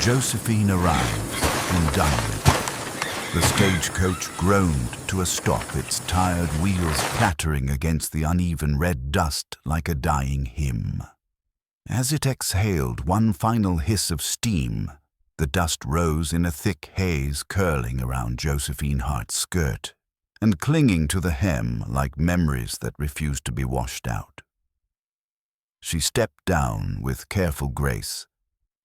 Josephine arrives in Dunworthy. The stagecoach groaned to a stop, its tired wheels clattering against the uneven red dust like a dying hymn. As it exhaled one final hiss of steam, the dust rose in a thick haze curling around Josephine Hart's skirt and clinging to the hem like memories that refused to be washed out. She stepped down with careful grace,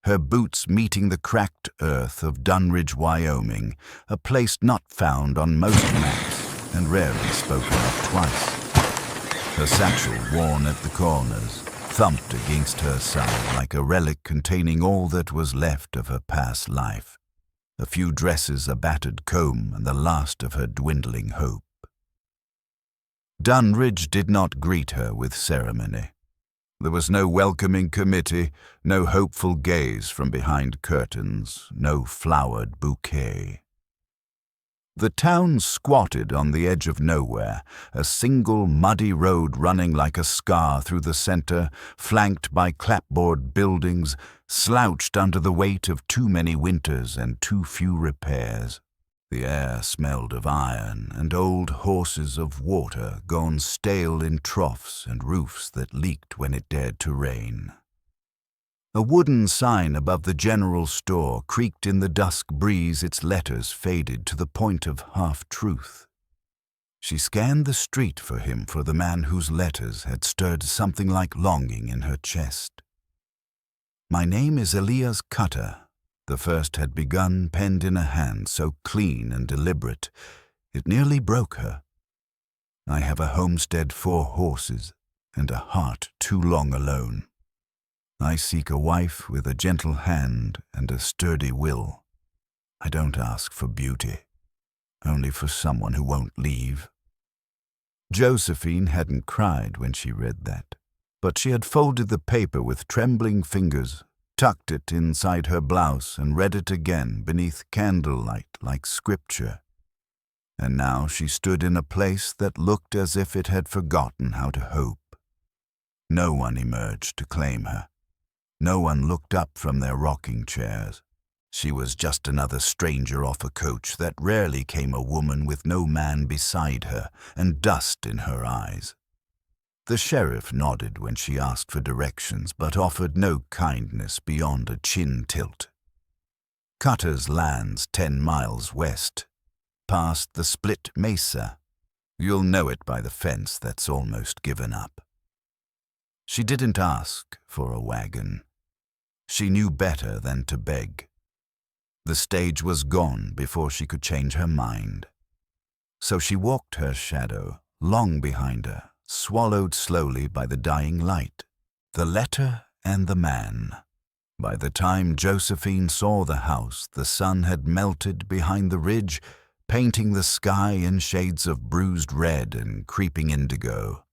her boots meeting the cracked earth of Dunridge, Wyoming, a place not found on most maps and rarely spoken of twice. Her satchel, worn at the corners, thumped against her side like a relic containing all that was left of her past life, a few dresses, a battered comb, and the last of her dwindling hope. Dunridge did not greet her with ceremony. There was no welcoming committee, no hopeful gaze from behind curtains, no flowered bouquet. The town squatted on the edge of nowhere, a single muddy road running like a scar through the center, flanked by clapboard buildings, slouched under the weight of too many winters and too few repairs. The air smelled of iron and old horses of water gone stale in troughs and roofs that leaked when it dared to rain. A wooden sign above the general store creaked in the dusk breeze, its letters faded to the point of half-truth. She scanned the street for him, for the man whose letters had stirred something like longing in her chest. "My name is Elia's cutter." The first had begun, penned in a hand so clean and deliberate, it nearly broke her. "I have a homestead, 4 horses, and a heart too long alone. I seek a wife with a gentle hand and a sturdy will. I don't ask for beauty, only for someone who won't leave." Josephine hadn't cried when she read that, but she had folded the paper with trembling fingers, tucked it inside her blouse, and read it again beneath candlelight like scripture. And now she stood in a place that looked as if it had forgotten how to hope. No one emerged to claim her. No one looked up from their rocking chairs. She was just another stranger off a coach that rarely came, a woman with no man beside her and dust in her eyes. The sheriff nodded when she asked for directions, but offered no kindness beyond a chin tilt. Cutter's lands 10 miles west, past the split mesa. You'll know it by the fence that's almost given up. She didn't ask for a wagon. She knew better than to beg. The stage was gone before she could change her mind. So she walked her shadow, long behind her, swallowed slowly by the dying light, the letter and the man. By the time Josephine saw the house, the sun had melted behind the ridge, painting the sky in shades of bruised red and creeping indigo.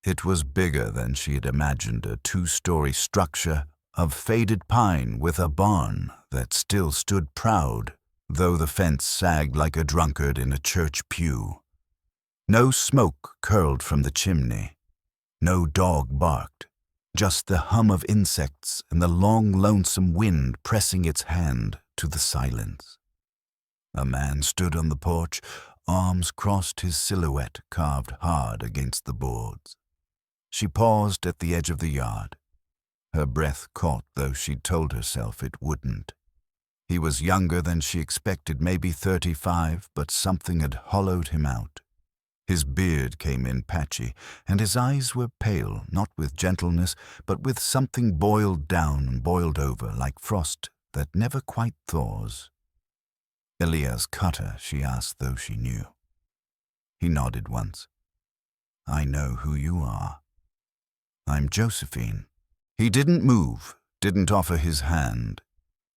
It was bigger than she had imagined, a 2-story structure of faded pine with a barn that still stood proud, though the fence sagged like a drunkard in a church pew. No smoke curled from the chimney. No dog barked, just the hum of insects and the long, lonesome wind pressing its hand to the silence. A man stood on the porch, arms crossed, his silhouette carved hard against the boards. She paused at the edge of the yard. Her breath caught, though she'd told herself it wouldn't. He was younger than she expected, maybe 35, but something had hollowed him out. His beard came in patchy, and his eyes were pale, not with gentleness, but with something boiled down and boiled over, like frost that never quite thaws. "Elia's cutter?" she asked, though she knew. He nodded once. "I know who you are. I'm Josephine." He didn't move, didn't offer his hand.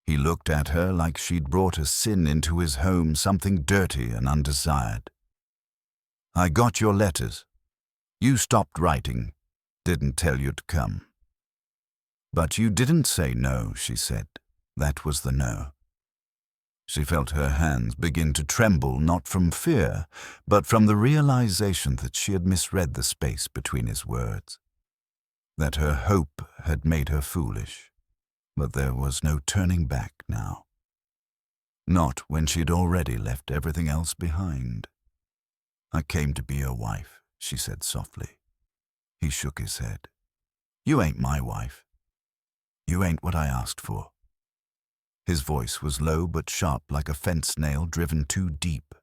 He looked at her like she'd brought a sin into his home, something dirty and undesired. "I got your letters. You stopped writing. Didn't tell you to come." "But you didn't say no," she said. That was the no. She felt her hands begin to tremble, not from fear, but from the realization that she had misread the space between his words, that her hope had made her foolish. But there was no turning back now. Not when she'd already left everything else behind. "I came to be your wife," she said softly. He shook his head. "You ain't my wife. You ain't what I asked for." His voice was low but sharp like a fence nail driven too deep.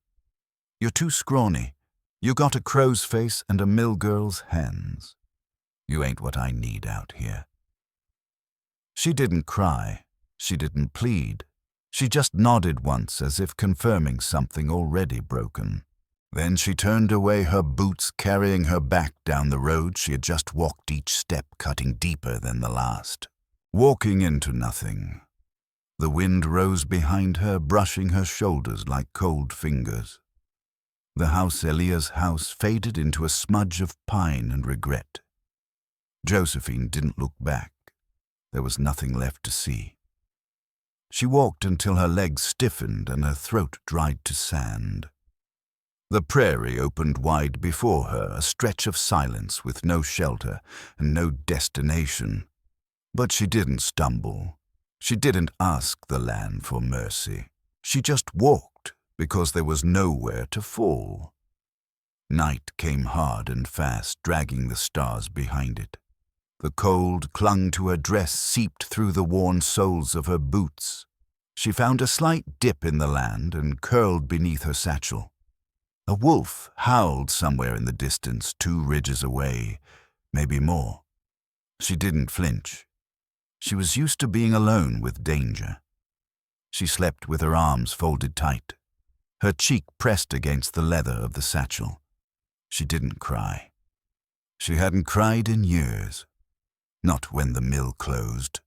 "You're too scrawny. You got a crow's face and a mill girl's hands. You ain't what I need out here." She didn't cry. She didn't plead. She just nodded once as if confirming something already broken. Then she turned away, her boots carrying her back down the road she had just walked, each step cutting deeper than the last. Walking into nothing. The wind rose behind her, brushing her shoulders like cold fingers. The house, Elia's house, faded into a smudge of pine and regret. Josephine didn't look back. There was nothing left to see. She walked until her legs stiffened and her throat dried to sand. The prairie opened wide before her, a stretch of silence with no shelter and no destination. But she didn't stumble. She didn't ask the land for mercy. She just walked because there was nowhere to fall. Night came hard and fast, dragging the stars behind it. The cold clung to her dress, seeped through the worn soles of her boots. She found a slight dip in the land and curled beneath her satchel. A wolf howled somewhere in the distance, 2 ridges away, maybe more. She didn't flinch. She was used to being alone with danger. She slept with her arms folded tight, her cheek pressed against the leather of the satchel. She didn't cry. She hadn't cried in years. Not when the mill closed.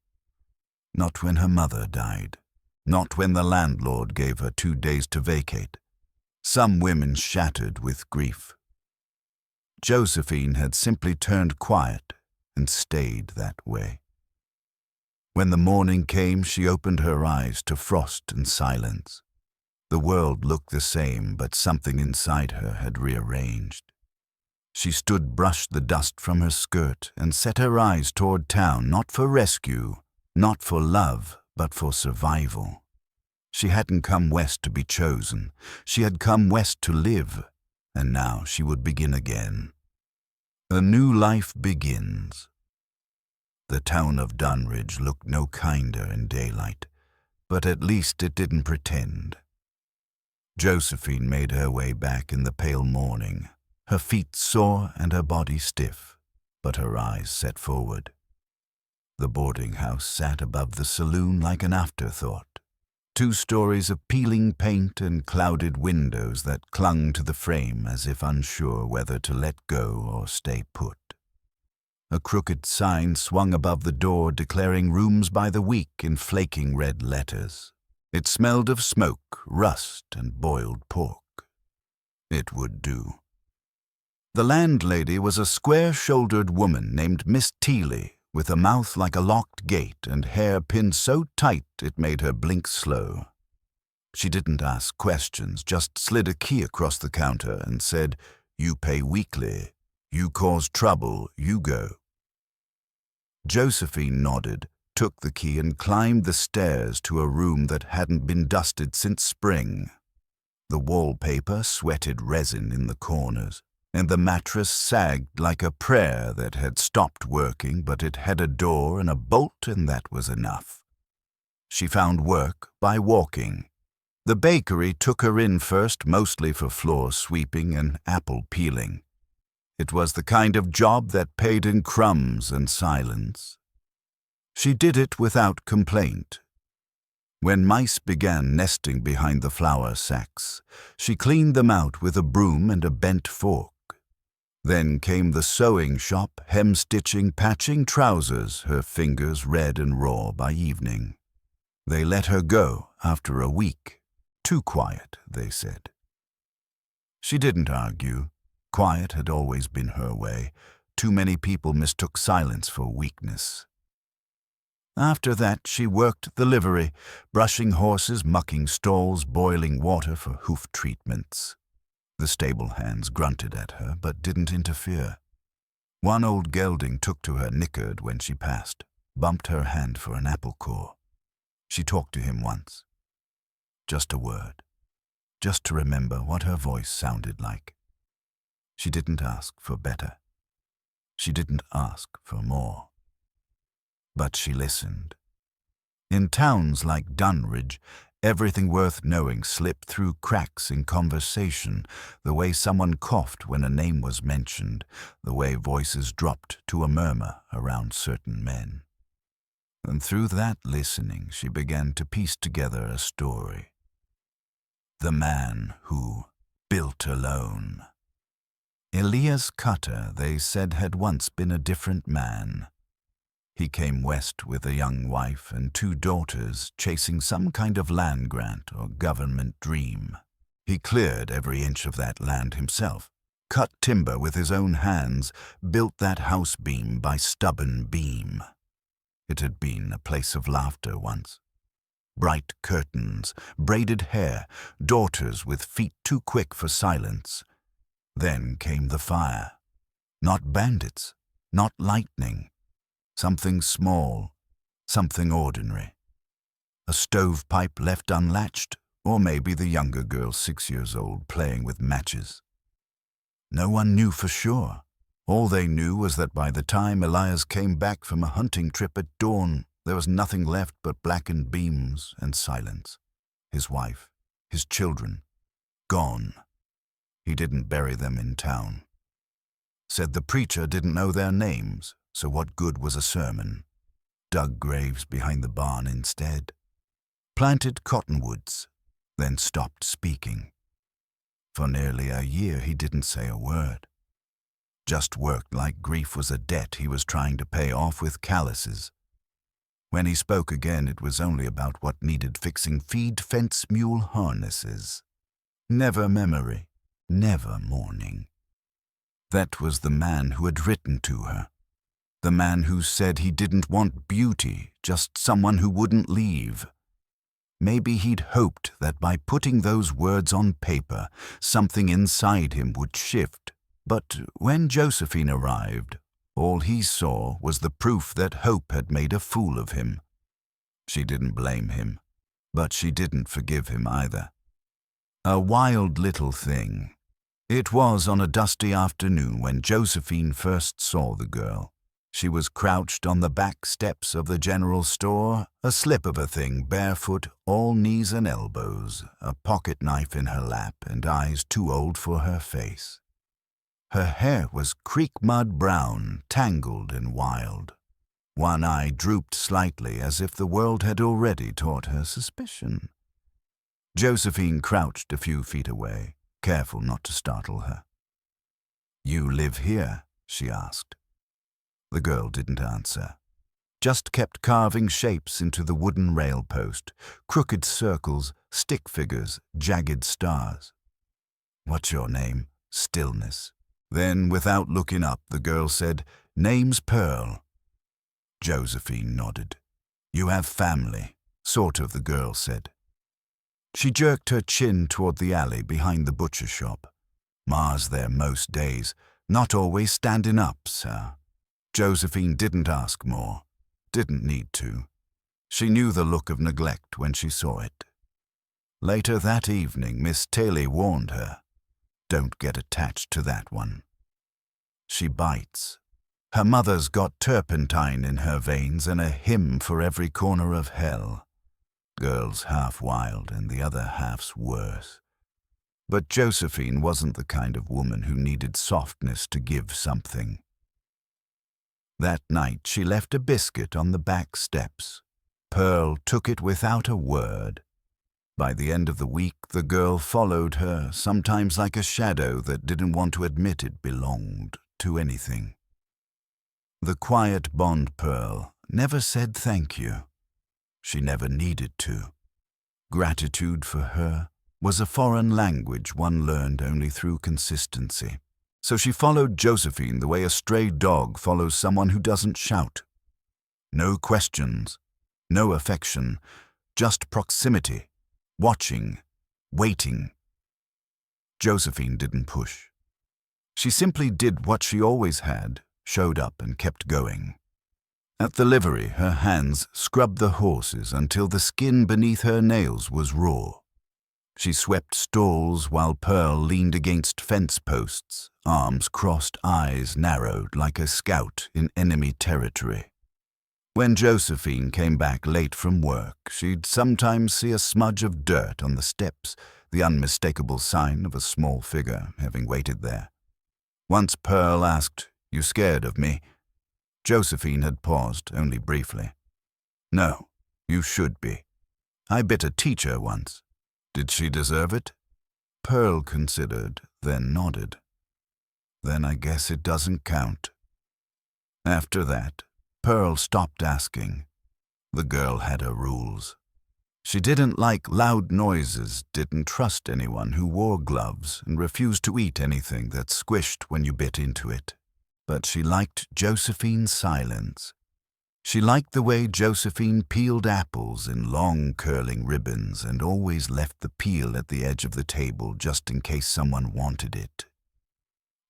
Not when her mother died. Not when the landlord gave her 2 days to vacate. Some women shattered with grief. Josephine had simply turned quiet and stayed that way. When the morning came, she opened her eyes to frost and silence. The world looked the same, but something inside her had rearranged. She stood, brushed the dust from her skirt, and set her eyes toward town, not for rescue, not for love, but for survival. She hadn't come west to be chosen. She had come west to live, and now she would begin again. A new life begins. The town of Dunridge looked no kinder in daylight, but at least it didn't pretend. Josephine made her way back in the pale morning, her feet sore and her body stiff, but her eyes set forward. The boarding house sat above the saloon like an afterthought. 2 stories of peeling paint and clouded windows that clung to the frame as if unsure whether to let go or stay put. A crooked sign swung above the door declaring rooms by the week in flaking red letters. It smelled of smoke, rust, and boiled pork. It would do. The landlady was a square-shouldered woman named Miss Teely, with a mouth like a locked gate and hair pinned so tight it made her blink slow. She didn't ask questions, just slid a key across the counter and said, "You pay weekly. You cause trouble, you go." Josephine nodded, took the key and climbed the stairs to a room that hadn't been dusted since spring. The wallpaper sweated resin in the corners, and the mattress sagged like a prayer that had stopped working, but it had a door and a bolt, and that was enough. She found work by walking. The bakery took her in first, mostly for floor sweeping and apple peeling. It was the kind of job that paid in crumbs and silence. She did it without complaint. When mice began nesting behind the flour sacks, she cleaned them out with a broom and a bent fork. Then came the sewing shop, hem-stitching, patching trousers, her fingers red and raw by evening. They let her go after a week. Too quiet, they said. She didn't argue. Quiet had always been her way. Too many people mistook silence for weakness. After that, she worked the livery, brushing horses, mucking stalls, boiling water for hoof treatments. The stable hands grunted at her, but didn't interfere. One old gelding took to her, nickered when she passed. bumped her hand for an apple core. She talked to him once. Just a word. Just to remember what her voice sounded like. She didn't ask for better. She didn't ask for more. But she listened. In towns like Dunridge, everything worth knowing slipped through cracks in conversation, the way someone coughed when a name was mentioned, the way voices dropped to a murmur around certain men. And through that listening, she began to piece together a story. The man who built alone. Elia's cutter, they said, had once been a different man. He came west with a young wife and 2 daughters, chasing some kind of land grant or government dream. He cleared every inch of that land himself, cut timber with his own hands, built that house beam by stubborn beam. It had been a place of laughter once. Bright curtains, braided hair, daughters with feet too quick for silence. Then came the fire. Not bandits, not lightning. Something small, something ordinary. A stovepipe left unlatched, or maybe the younger girl 6 years old playing with matches. No one knew for sure. All they knew was that by the time Elias came back from a hunting trip at dawn, there was nothing left but blackened beams and silence. His wife, his children, gone. He didn't bury them in town. Said the preacher didn't know their names, so what good was a sermon? Dug graves behind the barn instead. Planted cottonwoods, then stopped speaking. For nearly a year he didn't say a word. Just worked like grief was a debt he was trying to pay off with calluses. When he spoke again, it was only about what needed fixing: feed fence mule harnesses. Never memory, never mourning. That was the man who had written to her. The man who said he didn't want beauty, just someone who wouldn't leave. Maybe he'd hoped that by putting those words on paper, something inside him would shift. But when Josephine arrived, all he saw was the proof that hope had made a fool of him. She didn't blame him, but she didn't forgive him either. A wild little thing. It was on a dusty afternoon when Josephine first saw the girl. She was crouched on the back steps of the general store, a slip of a thing, barefoot, all knees and elbows, a pocket knife in her lap and eyes too old for her face. Her hair was creek mud brown, tangled and wild. One eye drooped slightly as if the world had already taught her suspicion. Josephine crouched a few feet away, careful not to startle her. "You live here?" she asked. The girl didn't answer, just kept carving shapes into the wooden rail post, crooked circles, stick figures, jagged stars. "What's your name?" Stillness. Then, without looking up, the girl said, "Name's Pearl." Josephine nodded. "You have family," sort of, the girl said. She jerked her chin toward the alley behind the butcher shop. "Ma's there most days, not always standing up, sir." Josephine didn't ask more, didn't need to. She knew the look of neglect when she saw it. Later that evening, Miss Taylor warned her, "Don't get attached to that one. She bites. Her mother's got turpentine in her veins and a hymn for every corner of hell. Girl's half wild and the other half's worse." But Josephine wasn't the kind of woman who needed softness to give something. That night she left a biscuit on the back steps. Pearl took it without a word. By the end of the week, the girl followed her, sometimes like a shadow that didn't want to admit it belonged to anything. The quiet Bond Pearl never said thank you. She never needed to. Gratitude for her was a foreign language one learned only through consistency. So she followed Josephine the way a stray dog follows someone who doesn't shout. No questions, no affection, just proximity. Watching, waiting. Josephine didn't push. She simply did what she always had, showed up and kept going. At the livery, her hands scrubbed the horses until the skin beneath her nails was raw. She swept stalls while Pearl leaned against fence posts, arms crossed, eyes narrowed like a scout in enemy territory. When Josephine came back late from work, she'd sometimes see a smudge of dirt on the steps, the unmistakable sign of a small figure having waited there. Once Pearl asked, "You scared of me?" Josephine had paused only briefly. "No, you should be. I bit a teacher once. Did she deserve it?" Pearl considered, then nodded. "Then I guess it doesn't count." After that, Pearl stopped asking. The girl had her rules. She didn't like loud noises, didn't trust anyone who wore gloves, and refused to eat anything that squished when you bit into it. But she liked Josephine's silence. She liked the way Josephine peeled apples in long curling ribbons and always left the peel at the edge of the table just in case someone wanted it.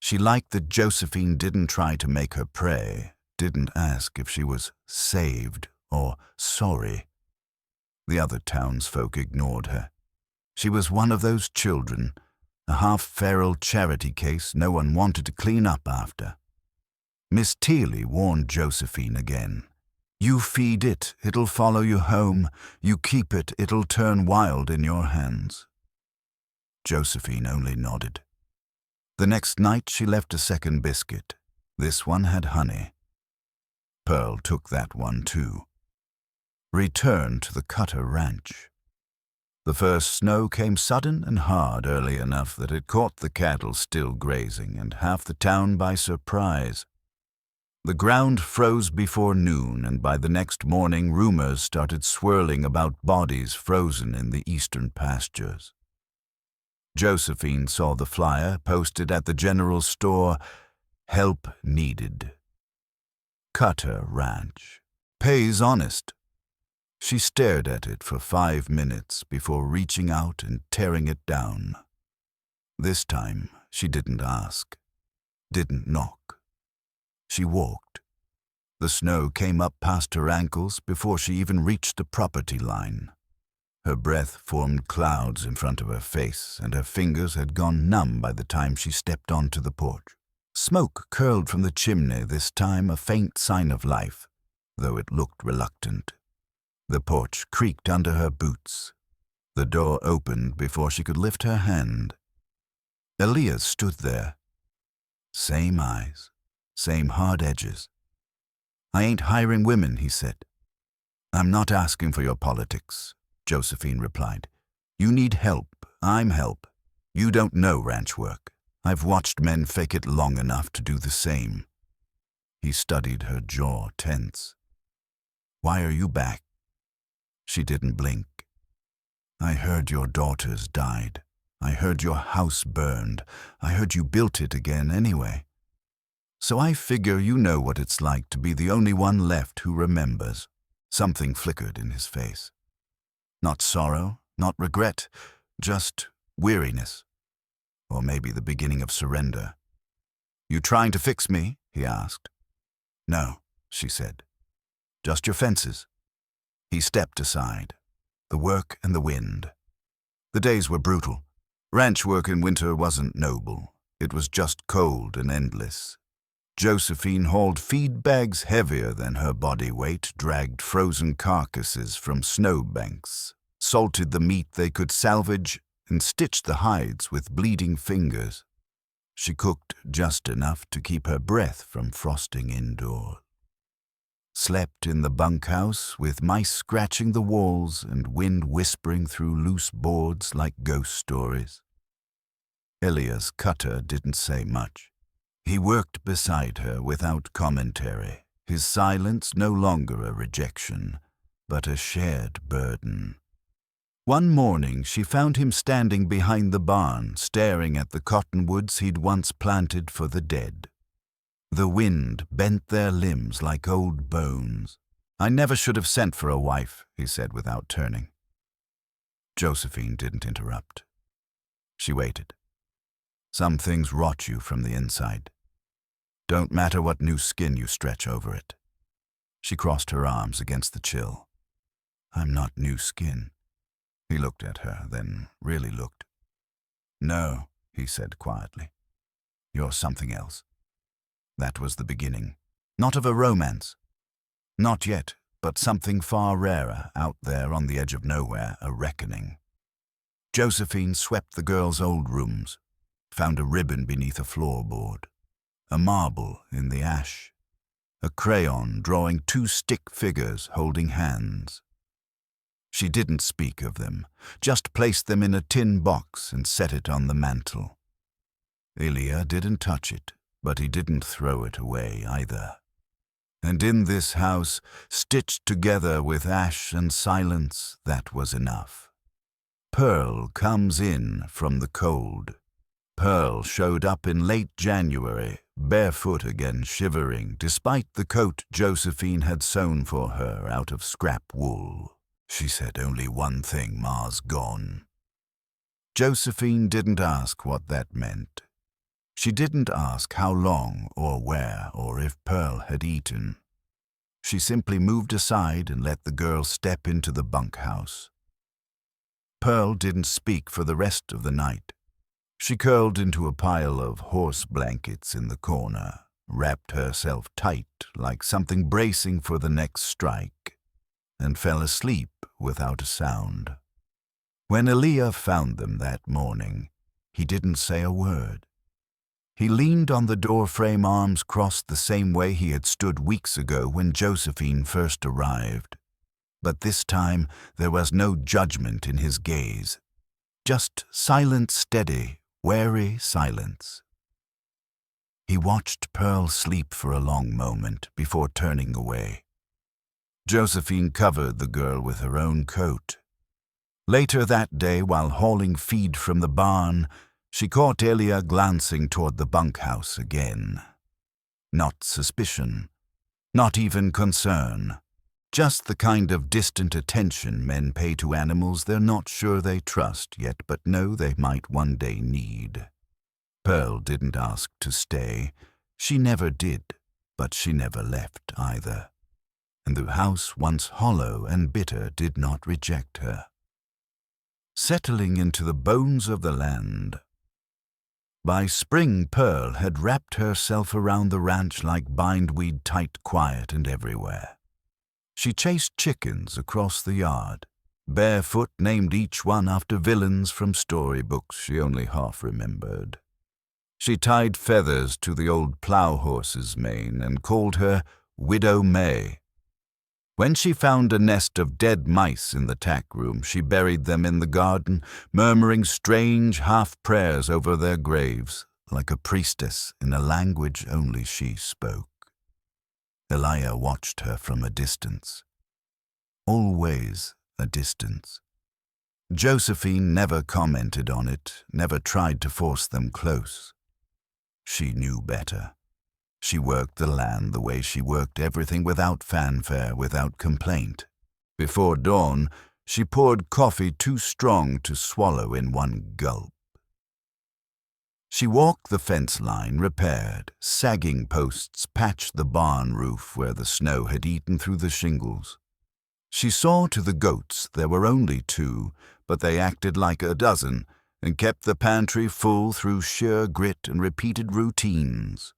She liked that Josephine didn't try to make her pray, didn't ask if she was saved or sorry. The other townsfolk ignored her. She was one of those children, a half-feral charity case no one wanted to clean up after. Miss Teely warned Josephine again. "You feed it, it'll follow you home. You keep it, it'll turn wild in your hands." Josephine only nodded. The next night she left a second biscuit. This one had honey. Pearl took that one too. Return to the Cutter Ranch. The first snow came sudden and hard early enough that it caught the cattle still grazing and half the town by surprise. The ground froze before noon, and by the next morning rumors started swirling about bodies frozen in the eastern pastures. Josephine saw the flyer posted at the general store, "Help needed. Cutter Ranch. Pays honest." She stared at it for 5 minutes before reaching out and tearing it down. This time she didn't ask, didn't knock. She walked. The snow came up past her ankles before she even reached the property line. Her breath formed clouds in front of her face, and her fingers had gone numb by the time she stepped onto the porch. Smoke curled from the chimney, this time a faint sign of life, though it looked reluctant. The porch creaked under her boots. The door opened before she could lift her hand. Elia stood there. Same eyes, same hard edges. "I ain't hiring women," he said. "I'm not asking for your politics," Josephine replied. "You need help. I'm help. You don't know ranch work. I've watched men fake it long enough to do the same." He studied her jaw tense. "Why are you back?" She didn't blink. "I heard your daughters died. I heard your house burned. I heard you built it again anyway. So I figure you know what it's like to be the only one left who remembers." Something flickered in his face. Not sorrow, not regret, just weariness. Or maybe the beginning of surrender. "You trying to fix me?" he asked. "No," she said. "Just your fences." He stepped aside. The work and the wind. The days were brutal. Ranch work in winter wasn't noble. It was just cold and endless. Josephine hauled feed bags heavier than her body weight, dragged frozen carcasses from snowbanks, salted the meat they could salvage, and stitched the hides with bleeding fingers. She cooked just enough to keep her breath from frosting indoors. Slept in the bunkhouse with mice scratching the walls and wind whispering through loose boards like ghost stories. Elia's cutter didn't say much. He worked beside her without commentary, his silence no longer a rejection, but a shared burden. One morning she found him standing behind the barn, staring at the cottonwoods he'd once planted for the dead. The wind bent their limbs like old bones. "I never should have sent for a wife," he said without turning. Josephine didn't interrupt. She waited. Some things rot you from the inside. Don't matter what new skin you stretch over it. She crossed her arms against the chill. "I'm not new skin." He looked at her, then really looked. "No," he said quietly. "You're something else." That was the beginning. Not of a romance. Not yet, but something far rarer out there on the edge of nowhere, a reckoning. Josephine swept the girls' old rooms, found a ribbon beneath a floorboard, a marble in the ash, a crayon drawing two stick figures holding hands. She didn't speak of them, just placed them in a tin box and set it on the mantel. Elia didn't touch it, but he didn't throw it away either. And in this house, stitched together with ash and silence, that was enough. Pearl comes in from the cold. Pearl showed up in late January, barefoot again, shivering, despite the coat Josephine had sewn for her out of scrap wool. She said only one thing: "Ma's gone." Josephine didn't ask what that meant. She didn't ask how long or where or if Pearl had eaten. She simply moved aside and let the girl step into the bunkhouse. Pearl didn't speak for the rest of the night. She curled into a pile of horse blankets in the corner, wrapped herself tight like something bracing for the next strike, and fell asleep without a sound. When Elia found them that morning, he didn't say a word. He leaned on the doorframe, arms crossed the same way he had stood weeks ago when Josephine first arrived. But this time there was no judgment in his gaze, just silent, steady, wary silence. He watched Pearl sleep for a long moment before turning away. Josephine covered the girl with her own coat. Later that day, while hauling feed from the barn, she caught Elia glancing toward the bunkhouse again. Not suspicion, not even concern. Just the kind of distant attention men pay to animals they're not sure they trust yet, but know they might one day need. Pearl didn't ask to stay. She never did, but she never left either. And the house, once hollow and bitter, did not reject her. Settling into the bones of the land. By spring, Pearl had wrapped herself around the ranch like bindweed, tight, quiet, and everywhere. She chased chickens across the yard, barefoot, named each one after villains from storybooks she only half remembered. She tied feathers to the old plow horse's mane and called her Widow May. When she found a nest of dead mice in the tack room, she buried them in the garden, murmuring strange half-prayers over their graves, like a priestess in a language only she spoke. Elia watched her from a distance. Always a distance. Josephine never commented on it, never tried to force them close. She knew better. She worked the land the way she worked everything, without fanfare, without complaint. Before dawn, she poured coffee too strong to swallow in one gulp. She walked the fence line, repaired, sagging posts patched the barn roof where the snow had eaten through the shingles. She saw to the goats there were only 2, but they acted like a dozen and kept the pantry full through sheer grit and repeated routines.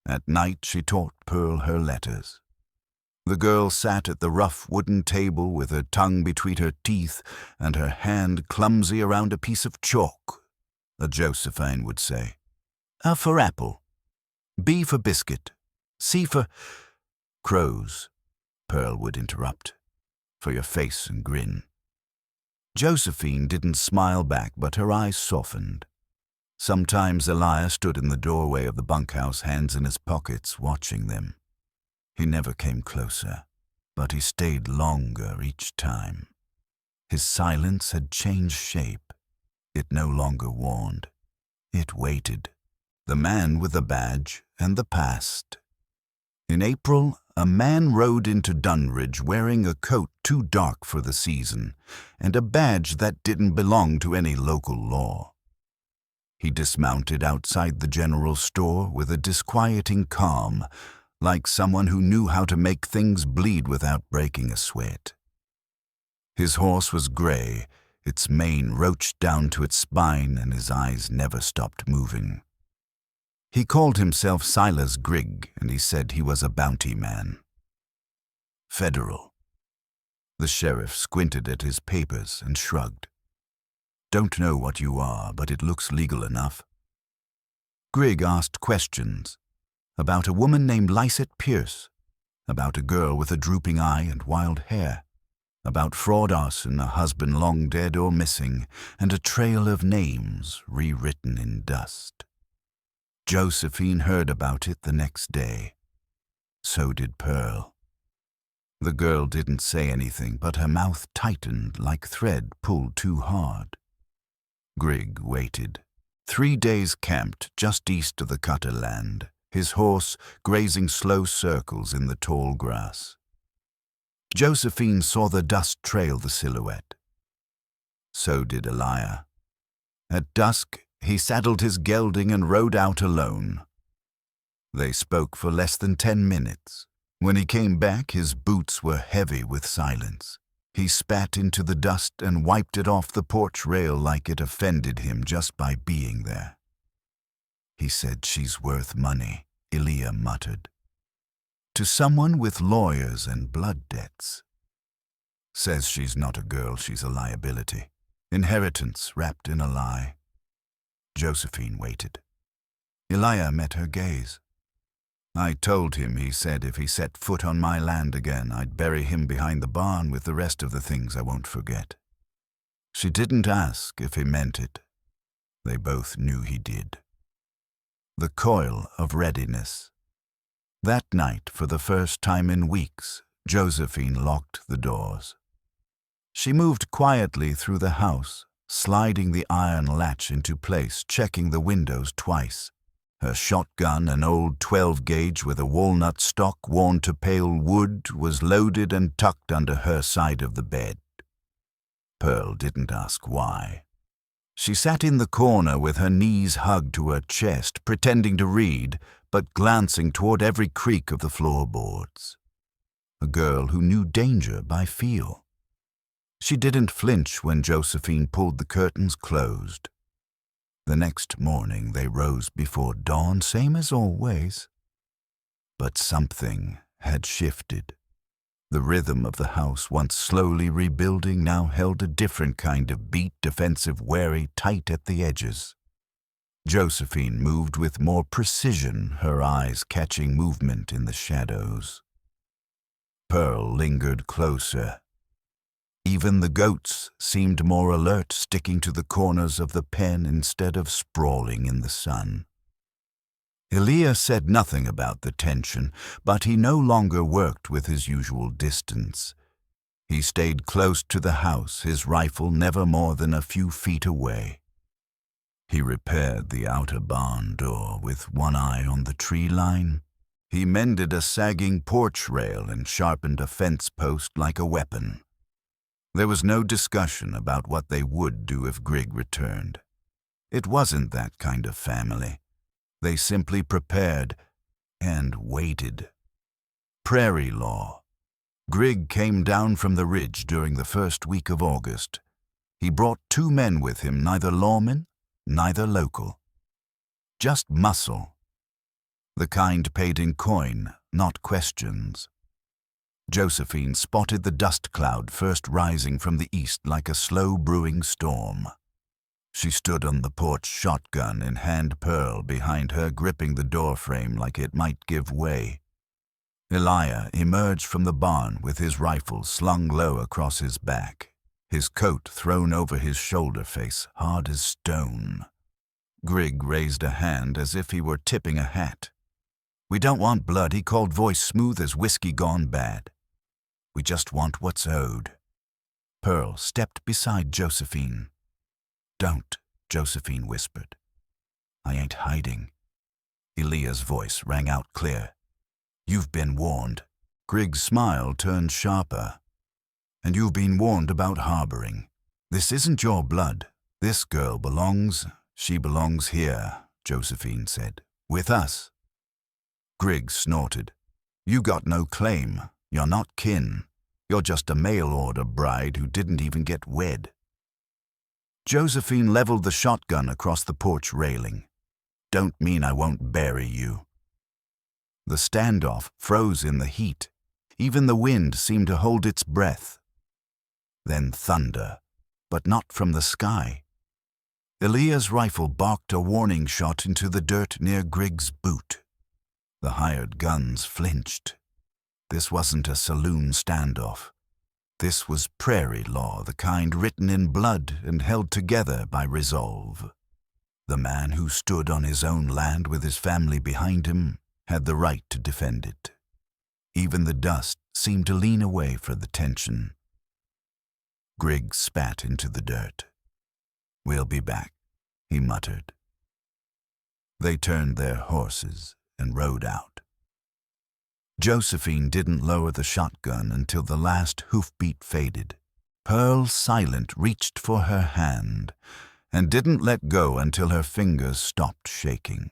At night she taught Pearl her letters. The girl sat at the rough wooden table with her tongue between her teeth and her hand clumsy around a piece of chalk. A Josephine would say, A for apple, B for biscuit, C for crows, Pearl would interrupt, for your face and grin. Josephine didn't smile back, but her eyes softened. Sometimes Elia stood in the doorway of the bunkhouse, hands in his pockets, watching them. He never came closer, but he stayed longer each time. His silence had changed shape. It no longer warned. It waited. The man with the badge and the past. In April, a man rode into Dunridge wearing a coat too dark for the season and a badge that didn't belong to any local law. He dismounted outside the general store with a disquieting calm, like someone who knew how to make things bleed without breaking a sweat. His horse was gray, its mane roached down to its spine, and his eyes never stopped moving. He called himself Silas Grigg, and he said he was a bounty man. Federal. The sheriff squinted at his papers and shrugged. Don't know what you are, but it looks legal enough. Grigg asked questions about a woman named Lysette Pierce, about a girl with a drooping eye and wild hair, about fraud arson, a husband long dead or missing, and a trail of names rewritten in dust. Josephine heard about it the next day. So did Pearl. The girl didn't say anything, but her mouth tightened like thread pulled too hard. Grigg waited. 3 days camped just east of the Cutter land, his horse grazing slow circles in the tall grass. Josephine saw the dust trail the silhouette. So did Elia. At dusk, he saddled his gelding and rode out alone. They spoke for less than 10 minutes. When he came back, his boots were heavy with silence. He spat into the dust and wiped it off the porch rail like it offended him just by being there. He said she's worth money, Elia muttered. To someone with lawyers and blood debts. Says she's not a girl, she's a liability. Inheritance wrapped in a lie. Josephine waited. Elia met her gaze. I told him, he said, if he set foot on my land again, I'd bury him behind the barn with the rest of the things I won't forget. She didn't ask if he meant it. They both knew he did. The coil of readiness. That night, for the first time in weeks, Josephine locked the doors. She moved quietly through the house, sliding the iron latch into place, checking the windows twice. Her shotgun, an old 12-gauge with a walnut stock worn to pale wood, was loaded and tucked under her side of the bed. Pearl didn't ask why. She sat in the corner with her knees hugged to her chest, pretending to read, but glancing toward every creak of the floorboards. A girl who knew danger by feel. She didn't flinch when Josephine pulled the curtains closed. The next morning they rose before dawn, same as always. But something had shifted. The rhythm of the house, once slowly rebuilding, now held a different kind of beat, defensive, wary, tight at the edges. Josephine moved with more precision, her eyes catching movement in the shadows. Pearl lingered closer. Even the goats seemed more alert, sticking to the corners of the pen instead of sprawling in the sun. Elia said nothing about the tension, but he no longer worked with his usual distance. He stayed close to the house, his rifle never more than a few feet away. He repaired the outer barn door with one eye on the tree line. He mended a sagging porch rail and sharpened a fence post like a weapon. There was no discussion about what they would do if Grigg returned. It wasn't that kind of family. They simply prepared and waited. Prairie law. Grigg came down from the ridge during the first week of August. He brought 2 men with him, neither lawmen, neither local. Just muscle. The kind paid in coin, not questions. Josephine spotted the dust cloud first rising from the east like a slow brewing storm. She stood on the porch, shotgun in hand, Pearl behind her, gripping the doorframe like it might give way. Elia emerged from the barn with his rifle slung low across his back, his coat thrown over his shoulder, face hard as stone. Grigg raised a hand as if he were tipping a hat. "We don't want blood," he called, voice smooth as whiskey gone bad. "We just want what's owed." Pearl stepped beside Josephine. "Don't," Josephine whispered. "I ain't hiding." Elia's voice rang out clear. "You've been warned." Grigg's smile turned sharper. "And you've been warned about harboring. This isn't your blood. This girl she belongs here," Josephine said. "With us." Grigg snorted. You got no claim. You're not kin. You're just a mail-order bride who didn't even get wed. Josephine leveled the shotgun across the porch railing. Don't mean I won't bury you. The standoff froze in the heat. Even the wind seemed to hold its breath. Then thunder, but not from the sky. Elia's rifle barked a warning shot into the dirt near Griggs' boot. The hired guns flinched. This wasn't a saloon standoff. This was prairie law, the kind written in blood and held together by resolve. The man who stood on his own land with his family behind him had the right to defend it. Even the dust seemed to lean away for the tension. Griggs spat into the dirt. "We'll be back," he muttered. They turned their horses and rode out. Josephine didn't lower the shotgun until the last hoofbeat faded. Pearl, silent, reached for her hand and didn't let go until her fingers stopped shaking.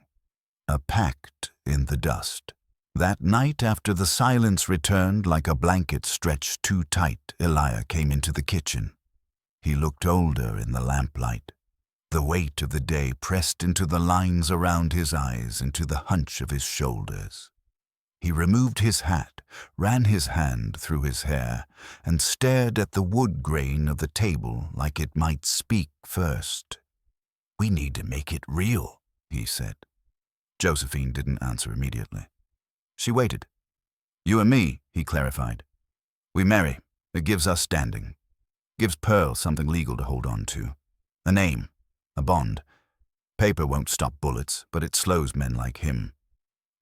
A pact in the dust. That night, after the silence returned like a blanket stretched too tight, Elia came into the kitchen. He looked older in the lamplight. The weight of the day pressed into the lines around his eyes, into the hunch of his shoulders. He removed his hat, ran his hand through his hair, and stared at the wood grain of the table like it might speak first. "We need to make it real," he said. Josephine didn't answer immediately. She waited. "You and me," he clarified. "We marry. It gives us standing. Gives Pearl something legal to hold on to. A name. A bond. Paper won't stop bullets, but it slows men like him.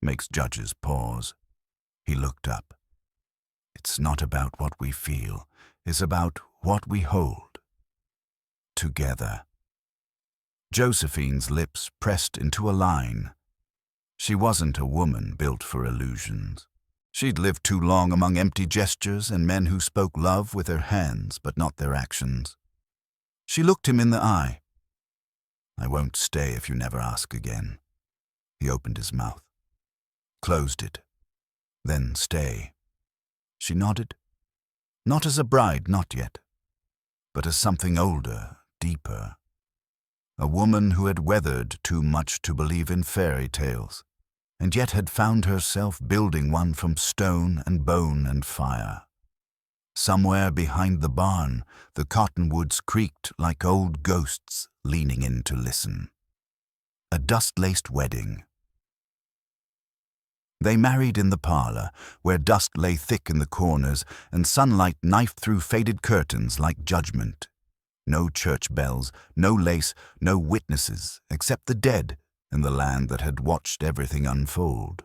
Makes judges pause." He looked up. "It's not about what we feel. It's about what we hold. Together." Josephine's lips pressed into a line. She wasn't a woman built for illusions. She'd lived too long among empty gestures and men who spoke love with their hands but not their actions. She looked him in the eye. "I won't stay if you never ask again." He opened his mouth. Closed it. "Then stay." She nodded. Not as a bride, not yet, but as something older, deeper. A woman who had weathered too much to believe in fairy tales, and yet had found herself building one from stone and bone and fire. Somewhere behind the barn, the cottonwoods creaked like old ghosts leaning in to listen. A dust-laced wedding. They married in the parlor, where dust lay thick in the corners and sunlight knifed through faded curtains like judgment. No church bells, no lace, no witnesses, except the dead and the land that had watched everything unfold.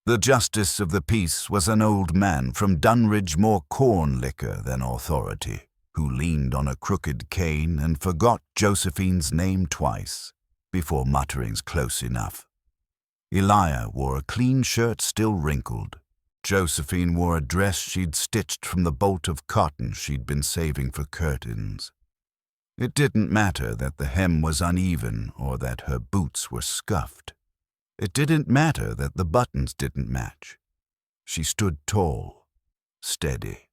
The justice of the peace was an old man from Dunridge, more corn liquor than authority, who leaned on a crooked cane and forgot Josephine's name twice, before mutterings close enough. Elia wore a clean shirt still wrinkled. Josephine wore a dress she'd stitched from the bolt of cotton she'd been saving for curtains. It didn't matter that the hem was uneven or that her boots were scuffed. It didn't matter that the buttons didn't match. She stood tall, steady.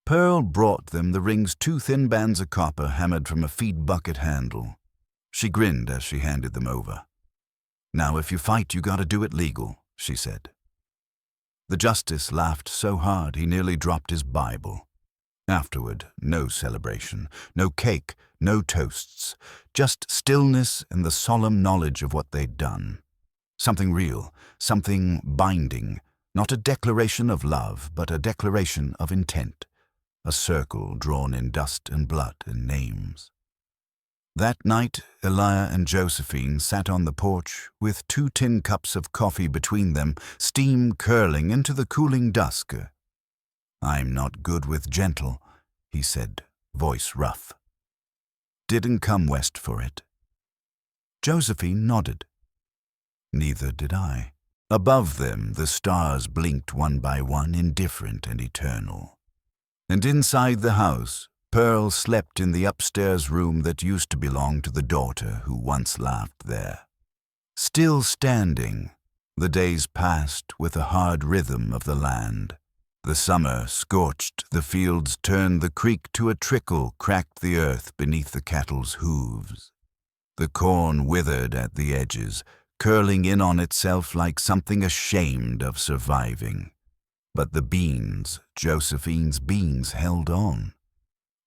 Pearl brought them the ring's 2 thin bands of copper hammered from a feed bucket handle. She grinned as she handed them over. "Now if you fight, you gotta do it legal," she said. The justice laughed so hard he nearly dropped his Bible. Afterward, no celebration, no cake, no toasts, just stillness and the solemn knowledge of what they'd done. Something real, something binding, not a declaration of love, but a declaration of intent, a circle drawn in dust and blood and names. That night, Elia and Josephine sat on the porch with 2 tin cups of coffee between them, steam curling into the cooling dusk. "I'm not good with gentle," he said, voice rough. "Didn't come west for it." Josephine nodded. "Neither did I." Above them, the stars blinked one by one, indifferent and eternal. And inside the house, Pearl slept in the upstairs room that used to belong to the daughter who once laughed there. Still standing, The days passed with the hard rhythm of the land. The summer scorched the fields, turned the creek to a trickle, cracked the earth beneath the cattle's hooves. The corn withered at the edges, curling in on itself like something ashamed of surviving. But the beans, Josephine's beans, held on.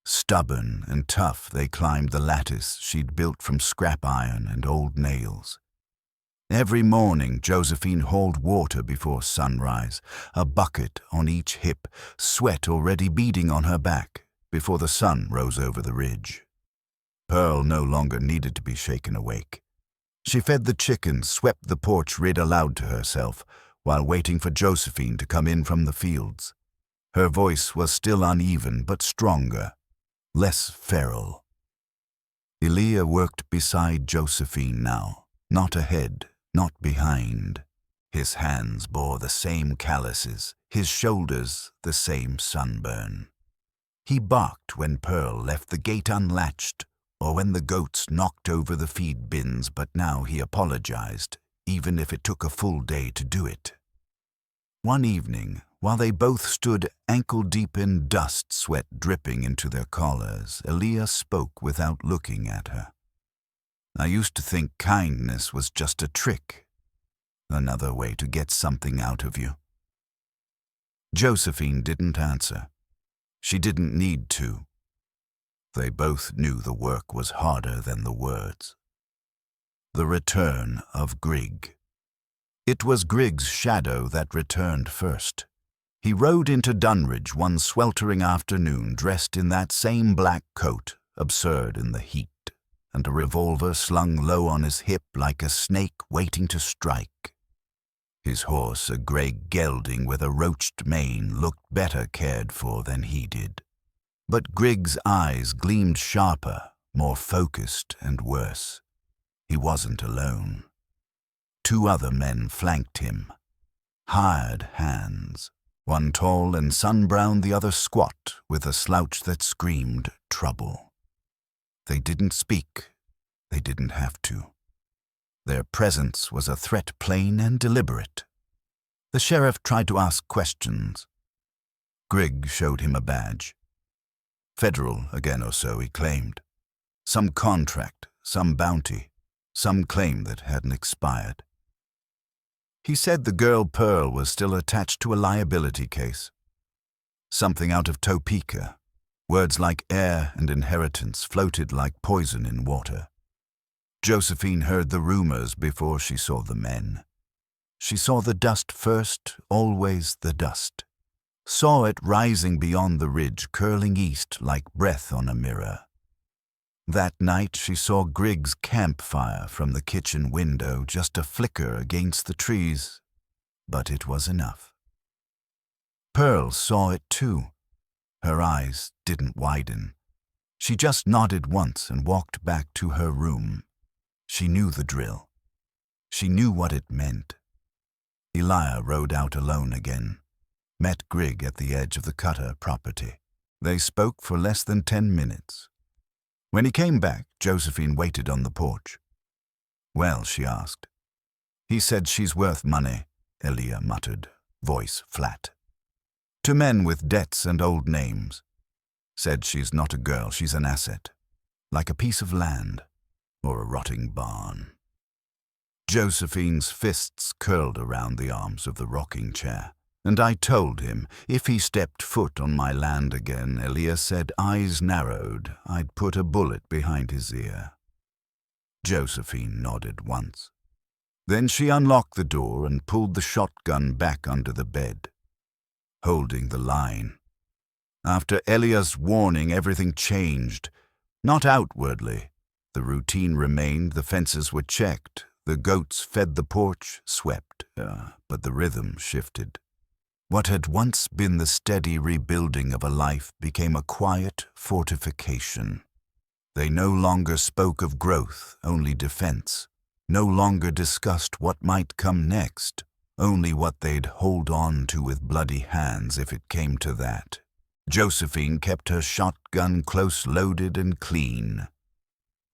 Stubborn and tough, they climbed the lattice she'd built from scrap iron and old nails. Every morning, Josephine hauled water before sunrise, a bucket on each hip, sweat already beading on her back before the sun rose over the ridge. Pearl no longer needed to be shaken awake. She fed the chickens, swept the porch, read aloud to herself, while waiting for Josephine to come in from the fields. Her voice was still uneven, but stronger, less feral. Elia worked beside Josephine now, not ahead, not behind. His hands bore the same calluses, his shoulders the same sunburn. He barked when Pearl left the gate unlatched, or when the goats knocked over the feed bins, but now he apologized, even if it took a full day to do it. One evening, while they both stood ankle-deep in dust, sweat dripping into their collars, Elia spoke without looking at her. "I used to think kindness was just a trick, another way to get something out of you." Josephine didn't answer. She didn't need to. They both knew the work was harder than the words. The return of Grig. It was Grig's shadow that returned first. He rode into Dunridge one sweltering afternoon, dressed in that same black coat, absurd in the heat, and a revolver slung low on his hip like a snake waiting to strike. His horse, a grey gelding with a roached mane, looked better cared for than he did. But Grig's eyes gleamed sharper, more focused and worse. He wasn't alone. 2 other men flanked him. Hired hands. One tall and sun-browned, the other squat, with a slouch that screamed trouble. They didn't speak. They didn't have to. Their presence was a threat, plain and deliberate. The sheriff tried to ask questions. Grig showed him a badge. Federal again or so, he claimed. Some contract, some bounty, some claim that hadn't expired. He said the girl Pearl was still attached to a liability case. Something out of Topeka. Words like heir and inheritance floated like poison in water. Josephine heard the rumors before she saw the men. She saw the dust first, always the dust. Saw it rising beyond the ridge, curling east like breath on a mirror. That night she saw Grig's campfire from the kitchen window, just a flicker against the trees, but it was enough. Pearl saw it too. Her eyes didn't widen. She just nodded once and walked back to her room. She knew the drill. She knew what it meant. Elia rode out alone again. Met Grig at the edge of the Cutter property. They spoke for less than 10 minutes. When he came back, Josephine waited on the porch. "Well," she asked. "He said she's worth money," Elia muttered, voice flat. "To men with debts and old names. Said she's not a girl, she's an asset. Like a piece of land, or a rotting barn." Josephine's fists curled around the arms of the rocking chair. "And I told him, if he stepped foot on my land again," Elia said, eyes narrowed, "I'd put a bullet behind his ear." Josephine nodded once. Then she unlocked the door and pulled the shotgun back under the bed. Holding the line. After Elia's warning, everything changed. Not outwardly. The routine remained, the fences were checked, the goats fed the porch, swept, but the rhythm shifted. What had once been the steady rebuilding of a life became a quiet fortification. They no longer spoke of growth, only defense. No longer discussed what might come next, only what they'd hold on to with bloody hands if it came to that. Josephine kept her shotgun close loaded and clean.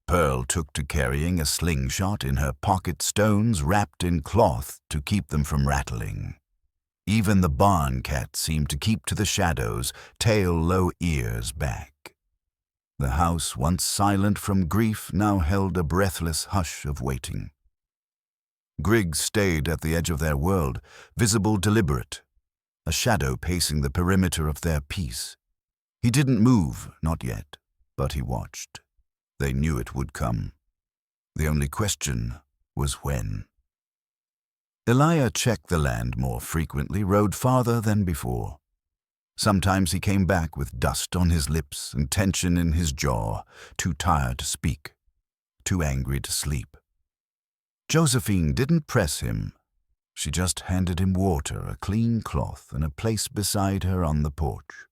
Pearl took to carrying a slingshot, in her pocket stones wrapped in cloth to keep them from rattling. Even the barn cat seemed to keep to the shadows, tail low, ears back. The house, once silent from grief, now held a breathless hush of waiting. Griggs stayed at the edge of their world, visible, deliberate, a shadow pacing the perimeter of their peace. He didn't move, not yet, but he watched. They knew it would come. The only question was when. Elia checked the land more frequently, rode farther than before. Sometimes he came back with dust on his lips and tension in his jaw, too tired to speak, too angry to sleep. Josephine didn't press him. She just handed him water, a clean cloth, and a place beside her on the porch.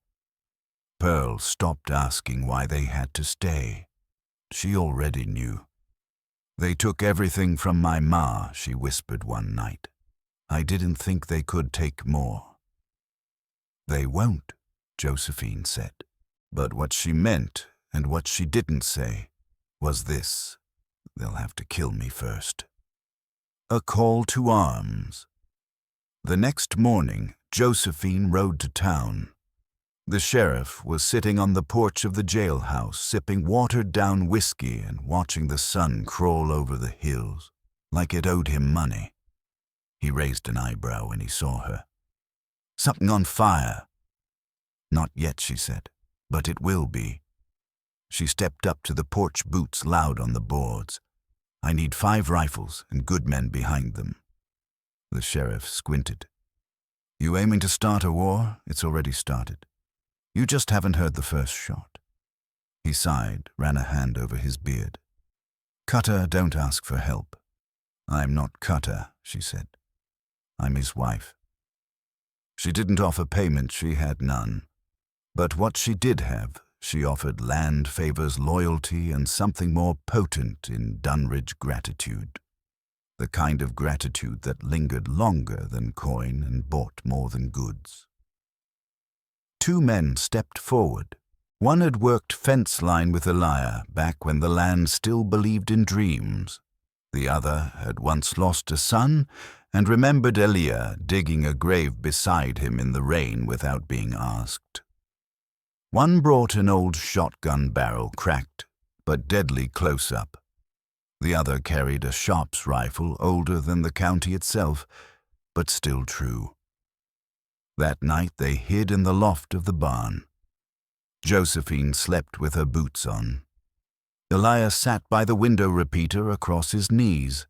Pearl stopped asking why they had to stay. She already knew. "They took everything from my ma," she whispered one night. "I didn't think they could take more." "They won't," Josephine said. But what she meant, and what she didn't say, was this: "They'll have to kill me first." A call to arms. The next morning, Josephine rode to town. The sheriff was sitting on the porch of the jailhouse, sipping watered-down whiskey and watching the sun crawl over the hills, like it owed him money. He raised an eyebrow when he saw her. "Something on fire." "Not yet," she said, "but it will be." She stepped up to the porch, boots loud on the boards. "I need 5 rifles and good men behind them." The sheriff squinted. "You aiming to start a war? It's already started. You just haven't heard the first shot." He sighed, ran a hand over his beard. "Cutter, don't ask for help." "I'm not Cutter," she said. "I'm his wife." She didn't offer payment, she had none. But what she did have, she offered: land, favors, loyalty, and something more potent in Dunridge gratitude. The kind of gratitude that lingered longer than coin and bought more than goods. 2 men stepped forward. One had worked fence line with Elia back when the land still believed in dreams. The other had once lost a son and remembered Elia digging a grave beside him in the rain without being asked. One brought an old shotgun barrel, cracked but deadly close up. The other carried a Sharps rifle, older than the county itself, but still true. That night they hid in the loft of the barn. Josephine slept with her boots on. Elia sat by the window repeater across his knees.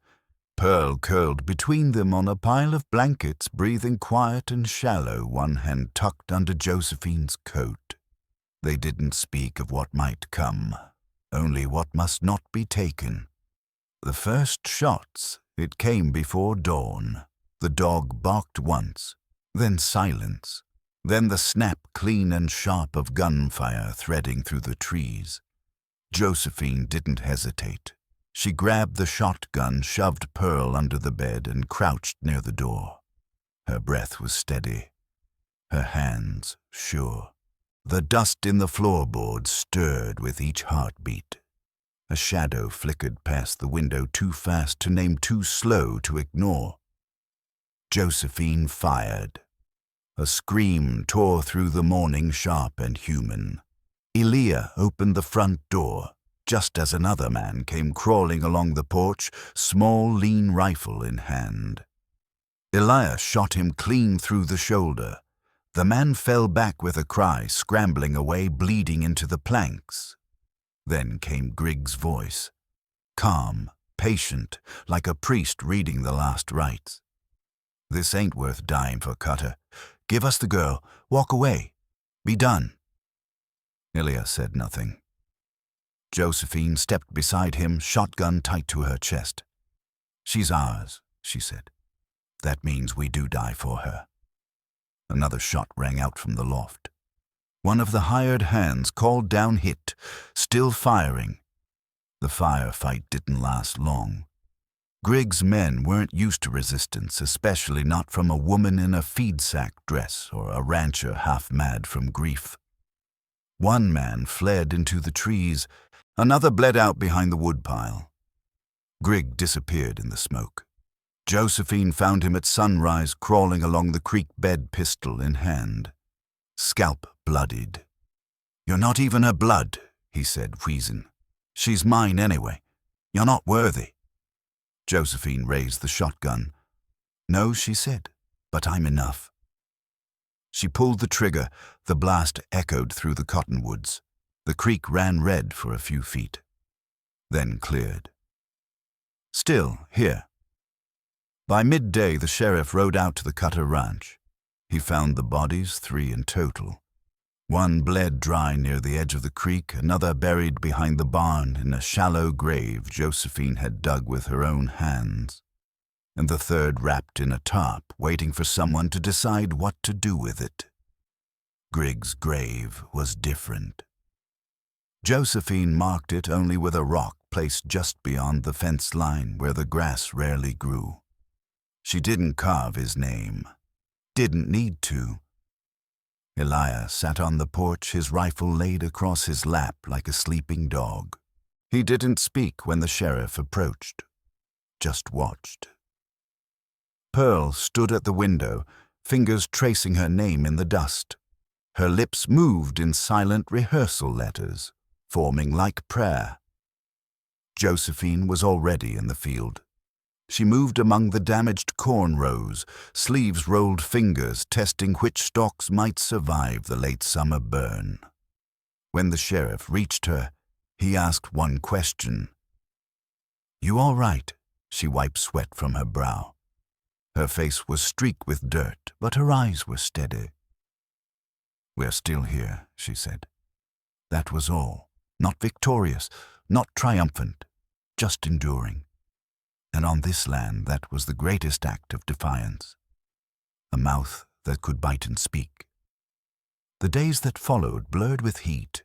Pearl curled between them on a pile of blankets, breathing quiet and shallow, one hand tucked under Josephine's coat. They didn't speak of what might come, only what must not be taken. The first shots, it came before dawn. The dog barked once, then silence, then the snap clean and sharp of gunfire threading through the trees. Josephine didn't hesitate. She grabbed the shotgun, shoved Pearl under the bed, and crouched near the door. Her breath was steady, her hands sure. The dust in the floorboards stirred with each heartbeat. A shadow flickered past the window, too fast to name, too slow to ignore. Josephine fired. A scream tore through the morning, sharp and human. Elia opened the front door, just as another man came crawling along the porch, small, lean rifle in hand. Elia shot him clean through the shoulder. The man fell back with a cry, scrambling away, bleeding into the planks. Then came Griggs' voice, calm, patient, like a priest reading the last rites. "This ain't worth dying for, Cutter. Give us the girl. Walk away. Be done." Elia said nothing. Josephine stepped beside him, shotgun tight to her chest. "She's ours," she said. "That means we do die for her." Another shot rang out from the loft. One of the hired hands called down, hit, still firing. The firefight didn't last long. Griggs' men weren't used to resistance, especially not from a woman in a feed sack dress or a rancher half mad from grief. One man fled into the trees. Another bled out behind the woodpile. Grigg disappeared in the smoke. Josephine found him at sunrise, crawling along the creek bed, pistol in hand. Scalp bloodied. "You're not even her blood," he said, wheezing. "She's mine anyway. You're not worthy." Josephine raised the shotgun. "No," she said, "but I'm enough." She pulled the trigger. The blast echoed through the cottonwoods. The creek ran red for a few feet, then cleared. Still here. By midday, the sheriff rode out to the Cutter Ranch. He found the bodies, 3 in total. One bled dry near the edge of the creek, another buried behind the barn in a shallow grave Josephine had dug with her own hands, and the third wrapped in a tarp, waiting for someone to decide what to do with it. Grigg's grave was different. Josephine marked it only with a rock placed just beyond the fence line where the grass rarely grew. She didn't carve his name. Didn't need to. Elia sat on the porch, his rifle laid across his lap like a sleeping dog. He didn't speak when the sheriff approached, just watched. Pearl stood at the window, fingers tracing her name in the dust. Her lips moved in silent rehearsal letters, forming like prayer. Josephine was already in the field. She moved among the damaged corn rows, sleeves rolled fingers testing which stalks might survive the late summer burn. When the sheriff reached her, he asked one question. "You all right?" She wiped sweat from her brow. Her face was streaked with dirt, but her eyes were steady. "We're still here," she said. That was all. Not victorious, not triumphant, just enduring. And on this land, that was the greatest act of defiance. A mouth that could bite and speak. The days that followed blurred with heat.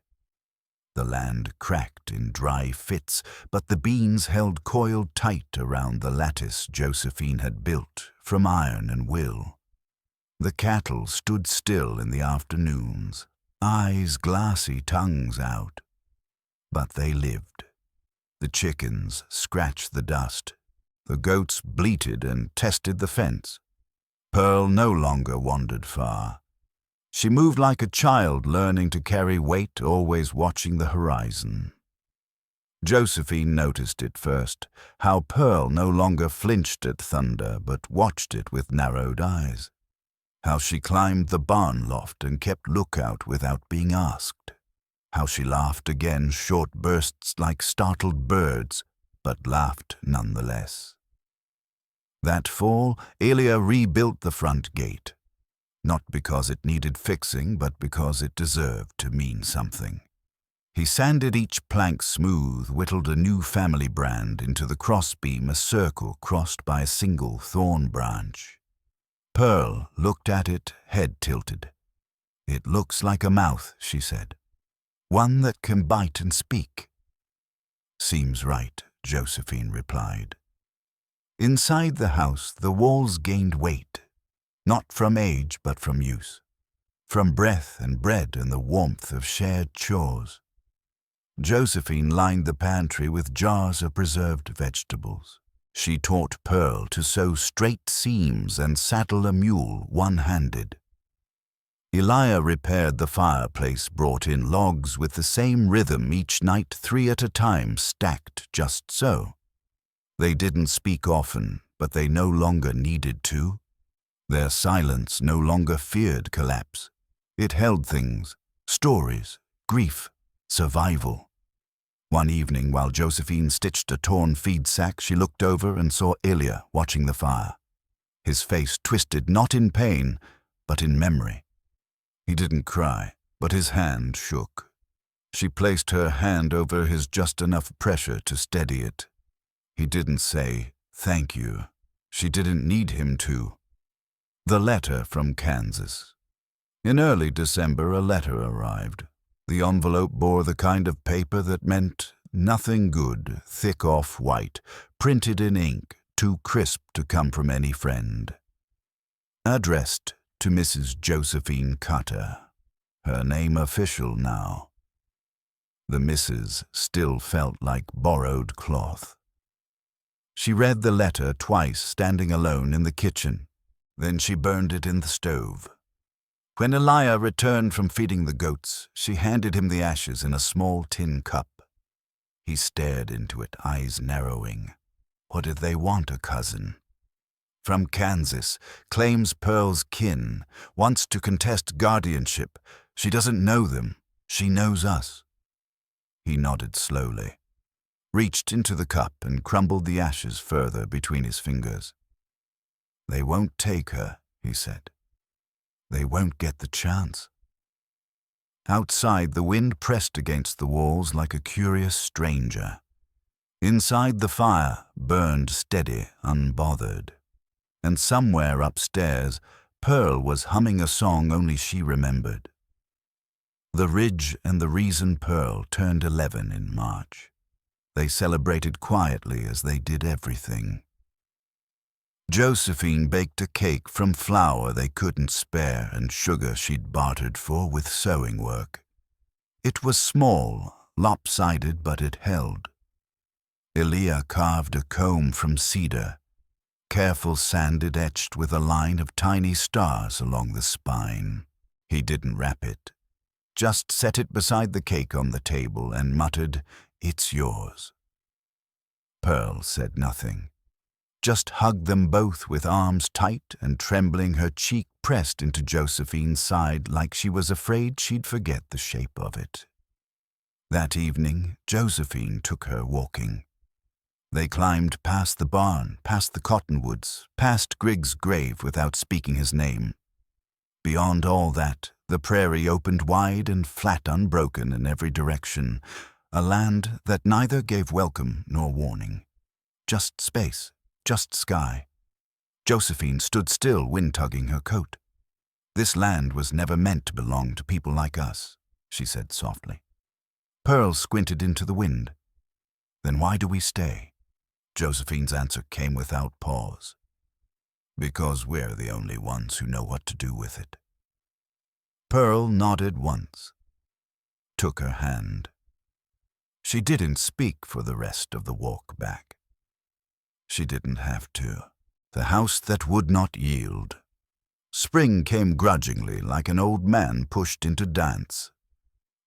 The land cracked in dry fits, but the beans held coiled tight around the lattice Josephine had built from iron and will. The cattle stood still in the afternoons, eyes glassy, tongues out. But they lived. The chickens scratched the dust. The goats bleated and tested the fence. Pearl no longer wandered far. She moved like a child learning to carry weight, always watching the horizon. Josephine noticed it first, how Pearl no longer flinched at thunder but watched it with narrowed eyes. How she climbed the barn loft and kept lookout without being asked. How she laughed again, short bursts like startled birds, but laughed nonetheless. That fall, Elia rebuilt the front gate. Not because it needed fixing, but because it deserved to mean something. He sanded each plank smooth, whittled a new family brand into the crossbeam, a circle crossed by a single thorn branch. Pearl looked at it, head tilted. "It looks like a mouth," she said. "One that can bite and speak." "Seems right," Josephine replied. Inside the house, the walls gained weight, not from age but from use, from breath and bread and the warmth of shared chores. Josephine lined the pantry with jars of preserved vegetables. She taught Pearl to sew straight seams and saddle a mule one-handed. Elia repaired the fireplace, brought in logs with the same rhythm each night, 3 at a time, stacked just so. They didn't speak often, but they no longer needed to. Their silence no longer feared collapse. It held things, stories, grief, survival. One evening, while Josephine stitched a torn feed sack, she looked over and saw Elia watching the fire. His face twisted not in pain, but in memory. He didn't cry, but his hand shook. She placed her hand over his, just enough pressure to steady it. He didn't say, "Thank you." She didn't need him to. The letter from Kansas. In early December, a letter arrived. The envelope bore the kind of paper that meant nothing good, thick off-white, printed in ink, too crisp to come from any friend. Addressed to Mrs. Josephine Carter, her name official now. The missus still felt like borrowed cloth. She read the letter twice, standing alone in the kitchen. Then she burned it in the stove. When Elia returned from feeding the goats, she handed him the ashes in a small tin cup. He stared into it, eyes narrowing. What did they want, a cousin? From Kansas, claims Pearl's kin, wants to contest guardianship. She doesn't know them. She knows us. He nodded slowly, reached into the cup and crumbled the ashes further between his fingers. They won't take her, he said. They won't get the chance. Outside, the wind pressed against the walls like a curious stranger. Inside, the fire burned steady, unbothered. And somewhere upstairs, Pearl was humming a song only she remembered. The Ridge and the Reason Pearl turned 11 in March. They celebrated quietly as they did everything. Josephine baked a cake from flour they couldn't spare and sugar she'd bartered for with sewing work. It was small, lopsided, but it held. Elia carved a comb from cedar, careful sanded, etched with a line of tiny stars along the spine. He didn't wrap it, just set it beside the cake on the table and muttered, "It's yours." Pearl said nothing, just hugged them both with arms tight and trembling, her cheek pressed into Josephine's side like she was afraid she'd forget the shape of it. That evening, Josephine took her walking. They climbed past the barn, past the cottonwoods, past Griggs' grave without speaking his name. Beyond all that, the prairie opened wide and flat, unbroken in every direction, a land that neither gave welcome nor warning. Just space, just sky. Josephine stood still, wind-tugging her coat. "This land was never meant to belong to people like us," she said softly. Pearl squinted into the wind. "Then why do we stay?" Josephine's answer came without pause. "Because we're the only ones who know what to do with it." Pearl nodded once, took her hand. She didn't speak for the rest of the walk back. She didn't have to. The house that would not yield. Spring came grudgingly, like an old man pushed into dance.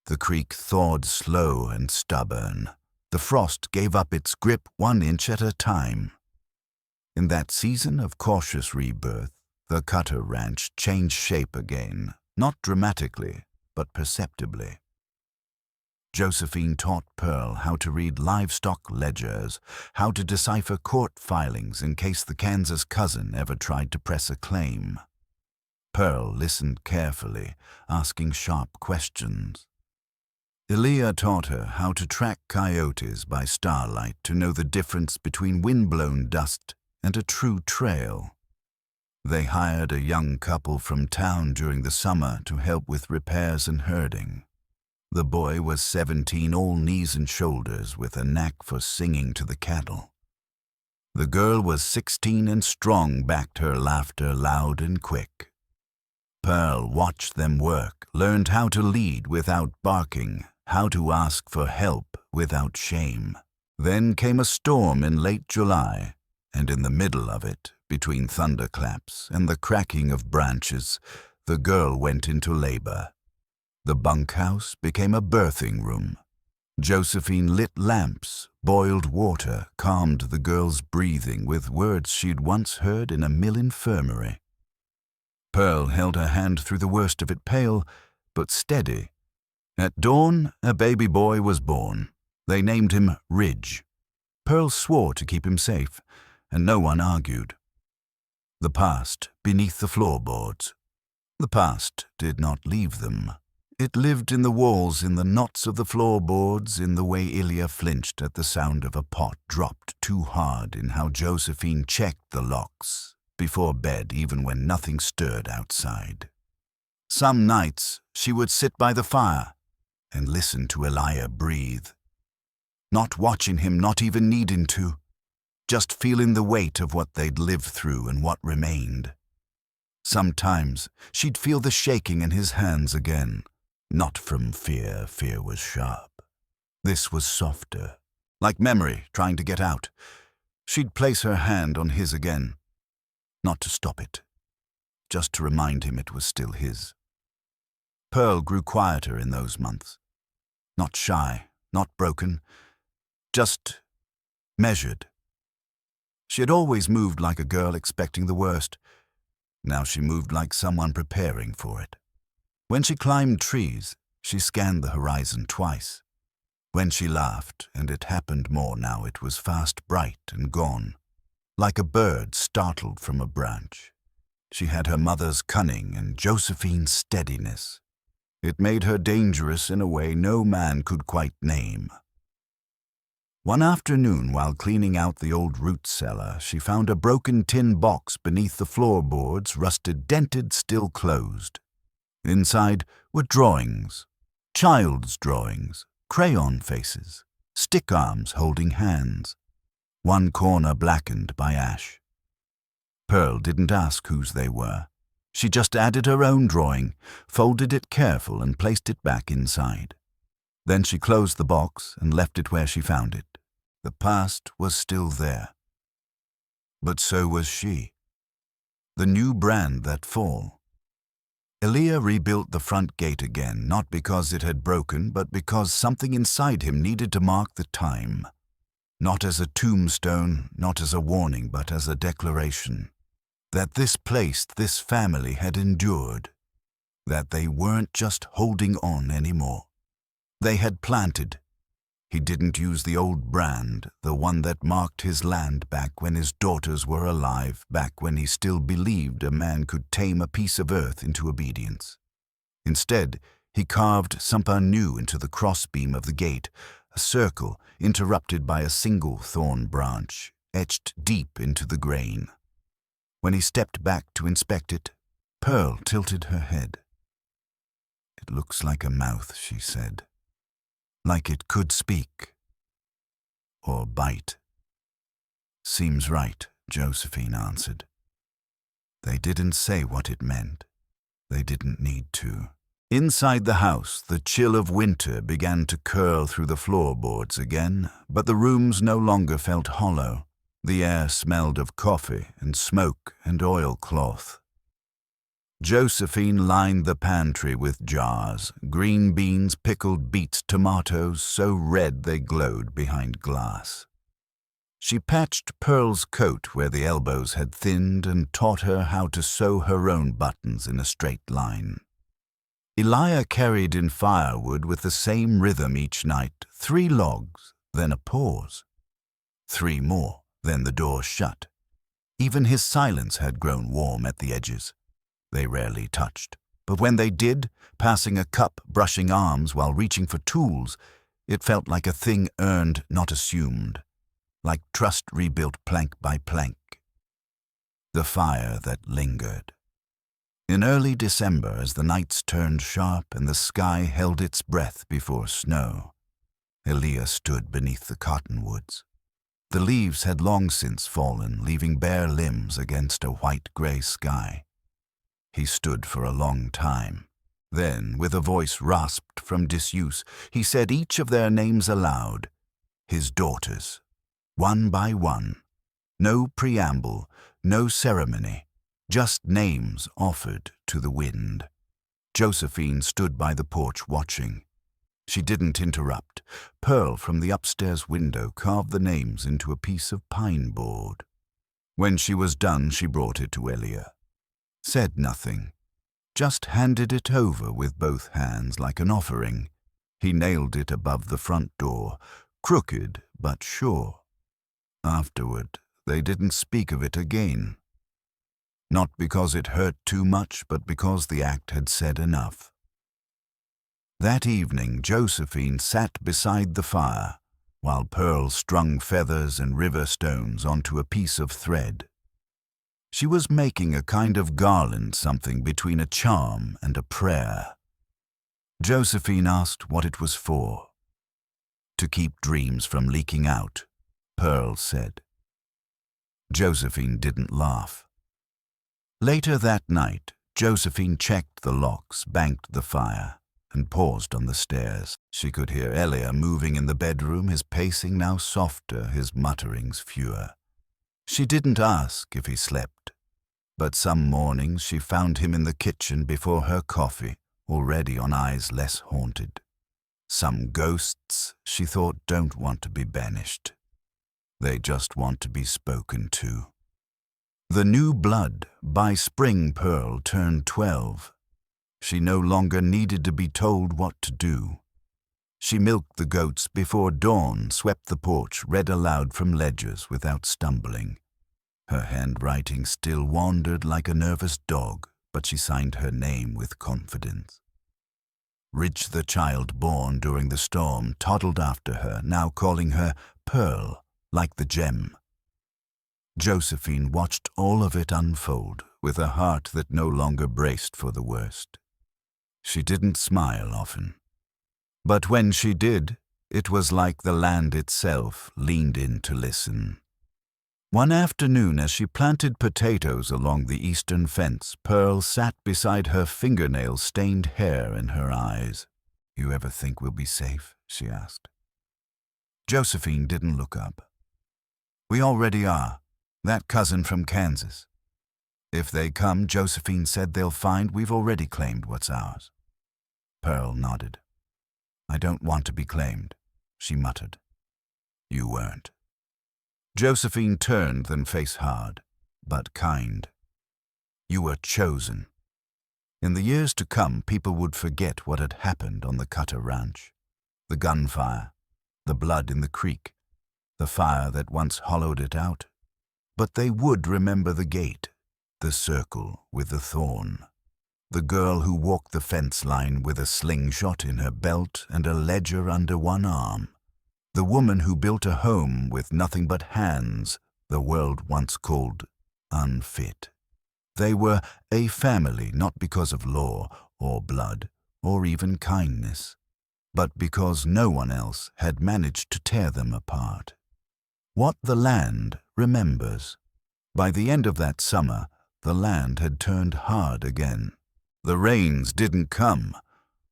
The creek thawed slow and stubborn. The frost gave up its grip 1 inch at a time. In that season of cautious rebirth, the Cutter Ranch changed shape again, not dramatically, but perceptibly. Josephine taught Pearl how to read livestock ledgers, how to decipher court filings in case the Kansas cousin ever tried to press a claim. Pearl listened carefully, asking sharp questions. Elia taught her how to track coyotes by starlight to know the difference between wind-blown dust and a true trail. They hired a young couple from town during the summer to help with repairs and herding. The boy was 17, all knees and shoulders, with a knack for singing to the cattle. The girl was 16 and strong, backed her laughter loud and quick. Pearl watched them work, learned how to lead without barking, how to ask for help without shame. Then came a storm in late July, and in the middle of it, between thunderclaps and the cracking of branches, the girl went into labor. The bunkhouse became a birthing room. Josephine lit lamps, boiled water, calmed the girl's breathing with words she'd once heard in a mill infirmary. Pearl held her hand through the worst of it, pale but steady. At dawn, a baby boy was born. They named him Ridge. Pearl swore to keep him safe, and no one argued. The past beneath the floorboards. The past did not leave them. It lived in the walls, in the knots of the floorboards, in the way Elia flinched at the sound of a pot dropped too hard, in how Josephine checked the locks before bed even when nothing stirred outside. Some nights she would sit by the fire and listen to Elia breathe. Not watching him, not even needing to, just feeling the weight of what they'd lived through and what remained. Sometimes she'd feel the shaking in his hands again, not from fear, fear was sharp, This was softer, like memory trying to get out. She'd place her hand on his again, not to stop it, just to remind him it was still his. Pearl grew quieter in those months. Not shy, not broken, just measured. She had always moved like a girl expecting the worst. Now she moved like someone preparing for it. When she climbed trees, she scanned the horizon twice. When she laughed, and it happened more now, it was fast bright and gone, like a bird startled from a branch. She had her mother's cunning and Josephine's steadiness. It made her dangerous in a way no man could quite name. One afternoon, while cleaning out the old root cellar, she found a broken tin box beneath the floorboards, rusted, dented, still closed. Inside were drawings, child's drawings, crayon faces, stick arms holding hands, one corner blackened by ash. Pearl didn't ask whose they were. She just added her own drawing, folded it careful and placed it back inside. Then she closed the box and left it where she found it. The past was still there. But so was she. The new brand that fall. Elia rebuilt the front gate again, not because it had broken, but because something inside him needed to mark the time. Not as a tombstone, not as a warning, but as a declaration. That this place, this family had endured. That they weren't just holding on anymore. They had planted. He didn't use the old brand, the one that marked his land back when his daughters were alive, back when he still believed a man could tame a piece of earth into obedience. Instead, he carved something new into the crossbeam of the gate, a circle interrupted by a single thorn branch, etched deep into the grain. When he stepped back to inspect it, Pearl tilted her head. "It looks like a mouth," she said. "Like it could speak. Or bite." "Seems right," Josephine answered. They didn't say what it meant. They didn't need to. Inside the house, the chill of winter began to curl through the floorboards again, but the rooms no longer felt hollow. The air smelled of coffee and smoke and oilcloth. Josephine lined the pantry with jars, green beans, pickled beets, tomatoes, so red they glowed behind glass. She patched Pearl's coat where the elbows had thinned and taught her how to sew her own buttons in a straight line. Elia carried in firewood with the same rhythm each night, 3 logs, then a pause. 3 more, then the door shut. Even his silence had grown warm at the edges. They rarely touched, but when they did, passing a cup, brushing arms while reaching for tools, it felt like a thing earned, not assumed, like trust rebuilt plank by plank. The fire that lingered. In early December, as the nights turned sharp and the sky held its breath before snow, Elia stood beneath the cottonwoods. The leaves had long since fallen, leaving bare limbs against a white-gray sky. He stood for a long time. Then, with a voice rasped from disuse, he said each of their names aloud. His daughters, one by one. No preamble, no ceremony, just names offered to the wind. Josephine stood by the porch watching. She didn't interrupt. Pearl from the upstairs window carved the names into a piece of pine board. When she was done, she brought it to Elia. Said nothing, just handed it over with both hands like an offering. He nailed it above the front door, crooked but sure. Afterward, they didn't speak of it again. Not because it hurt too much, but because the act had said enough. That evening, Josephine sat beside the fire, while Pearl strung feathers and river stones onto a piece of thread. She was making a kind of garland, something between a charm and a prayer. Josephine asked what it was for. "To keep dreams from leaking out," Pearl said. Josephine didn't laugh. Later that night, Josephine checked the locks, banked the fire. and paused on the stairs. She could hear Elia moving in the bedroom, his pacing now softer, his mutterings fewer. She didn't ask if he slept, but some mornings she found him in the kitchen before her coffee, already on eyes less haunted. Some ghosts, she thought, don't want to be banished. They just want to be spoken to. The new blood. By spring, Pearl turned 12. She no longer needed to be told what to do. She milked the goats before dawn, swept the porch, read aloud from ledgers without stumbling. Her handwriting still wandered like a nervous dog, but she signed her name with confidence. Ridge, the child born during the storm, toddled after her, now calling her Pearl, like the gem. Josephine watched all of it unfold, with a heart that no longer braced for the worst. She didn't smile often. But when she did, it was like the land itself leaned in to listen. One afternoon, as she planted potatoes along the eastern fence, Pearl sat beside her, fingernail-stained hair in her eyes. "You ever think we'll be safe?" she asked. Josephine didn't look up. "We already are. That cousin from Kansas. If they come," Josephine said, "they'll find we've already claimed what's ours." Pearl nodded. "I don't want to be claimed," she muttered. "You weren't." Josephine turned, then face hard, but kind. "You were chosen." In the years to come, people would forget what had happened on the Cutter Ranch. The gunfire, the blood in the creek, the fire that once hollowed it out. But they would remember the gate, the circle with the thorn, the girl who walked the fence line with a slingshot in her belt and a ledger under one arm, the woman who built a home with nothing but hands the world once called unfit. They were a family not because of law or blood or even kindness, but because no one else had managed to tear them apart. What the land remembers. By the end of that summer, the land had turned hard again. The rains didn't come,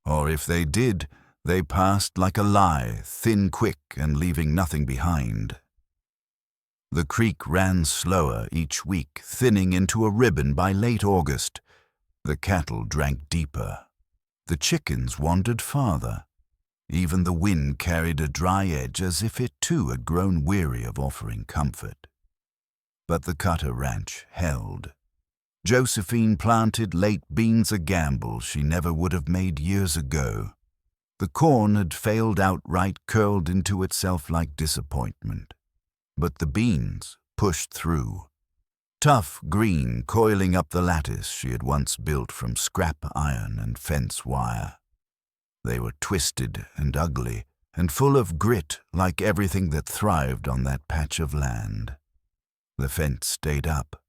or if they did, they passed like a lie, thin, quick, and leaving nothing behind. The creek ran slower each week, thinning into a ribbon by late August. The cattle drank deeper. The chickens wandered farther. Even the wind carried a dry edge, as if it too had grown weary of offering comfort. But the Cutter Ranch held. Josephine planted late beans, a gamble she never would have made years ago. The corn had failed outright, curled into itself like disappointment. But the beans pushed through. Tough green, coiling up the lattice she had once built from scrap iron and fence wire. They were twisted and ugly and full of grit, like everything that thrived on that patch of land. The fence stayed up.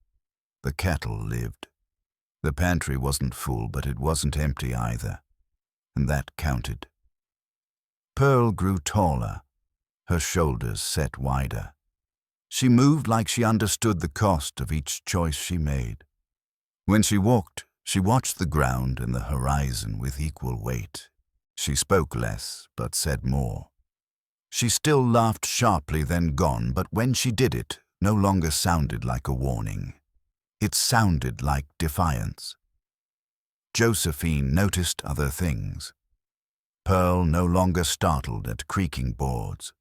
The cattle lived. The pantry wasn't full, but it wasn't empty either, and that counted. Pearl grew taller, her shoulders set wider. She moved like she understood the cost of each choice she made. When she walked, she watched the ground and the horizon with equal weight. She spoke less, but said more. She still laughed sharply, then gone, but when she did it, no longer sounded like a warning. It sounded like defiance. Josephine noticed other things. Pearl no longer startled at creaking boards.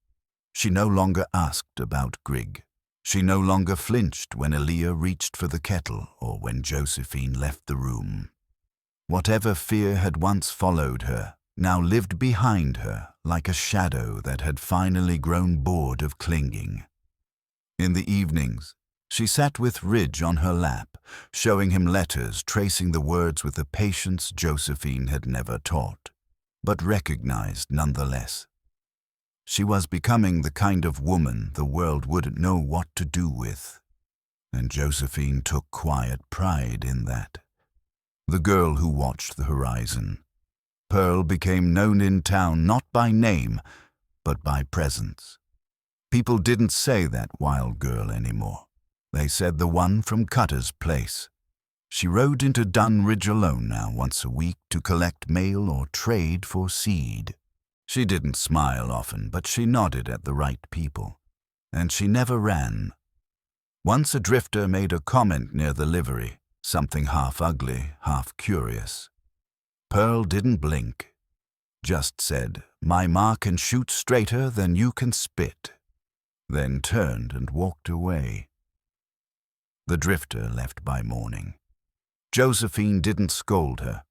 She no longer asked about Grigg. She no longer flinched when Elia reached for the kettle or when Josephine left the room. Whatever fear had once followed her now lived behind her like a shadow that had finally grown bored of clinging. In the evenings, she sat with Ridge on her lap, showing him letters, tracing the words with a patience Josephine had never taught, but recognized nonetheless. She was becoming the kind of woman the world wouldn't know what to do with, and Josephine took quiet pride in that. The girl who watched the horizon. Pearl became known in town not by name, but by presence. People didn't say that wild girl anymore. They said the one from Cutter's place. She rode into Dunridge alone now once a week to collect mail or trade for seed. She didn't smile often, but she nodded at the right people. And she never ran. Once a drifter made a comment near the livery, something half ugly, half curious. Pearl didn't blink, just said, "My ma can shoot straighter than you can spit," then turned and walked away. The drifter left by morning. Josephine didn't scold her.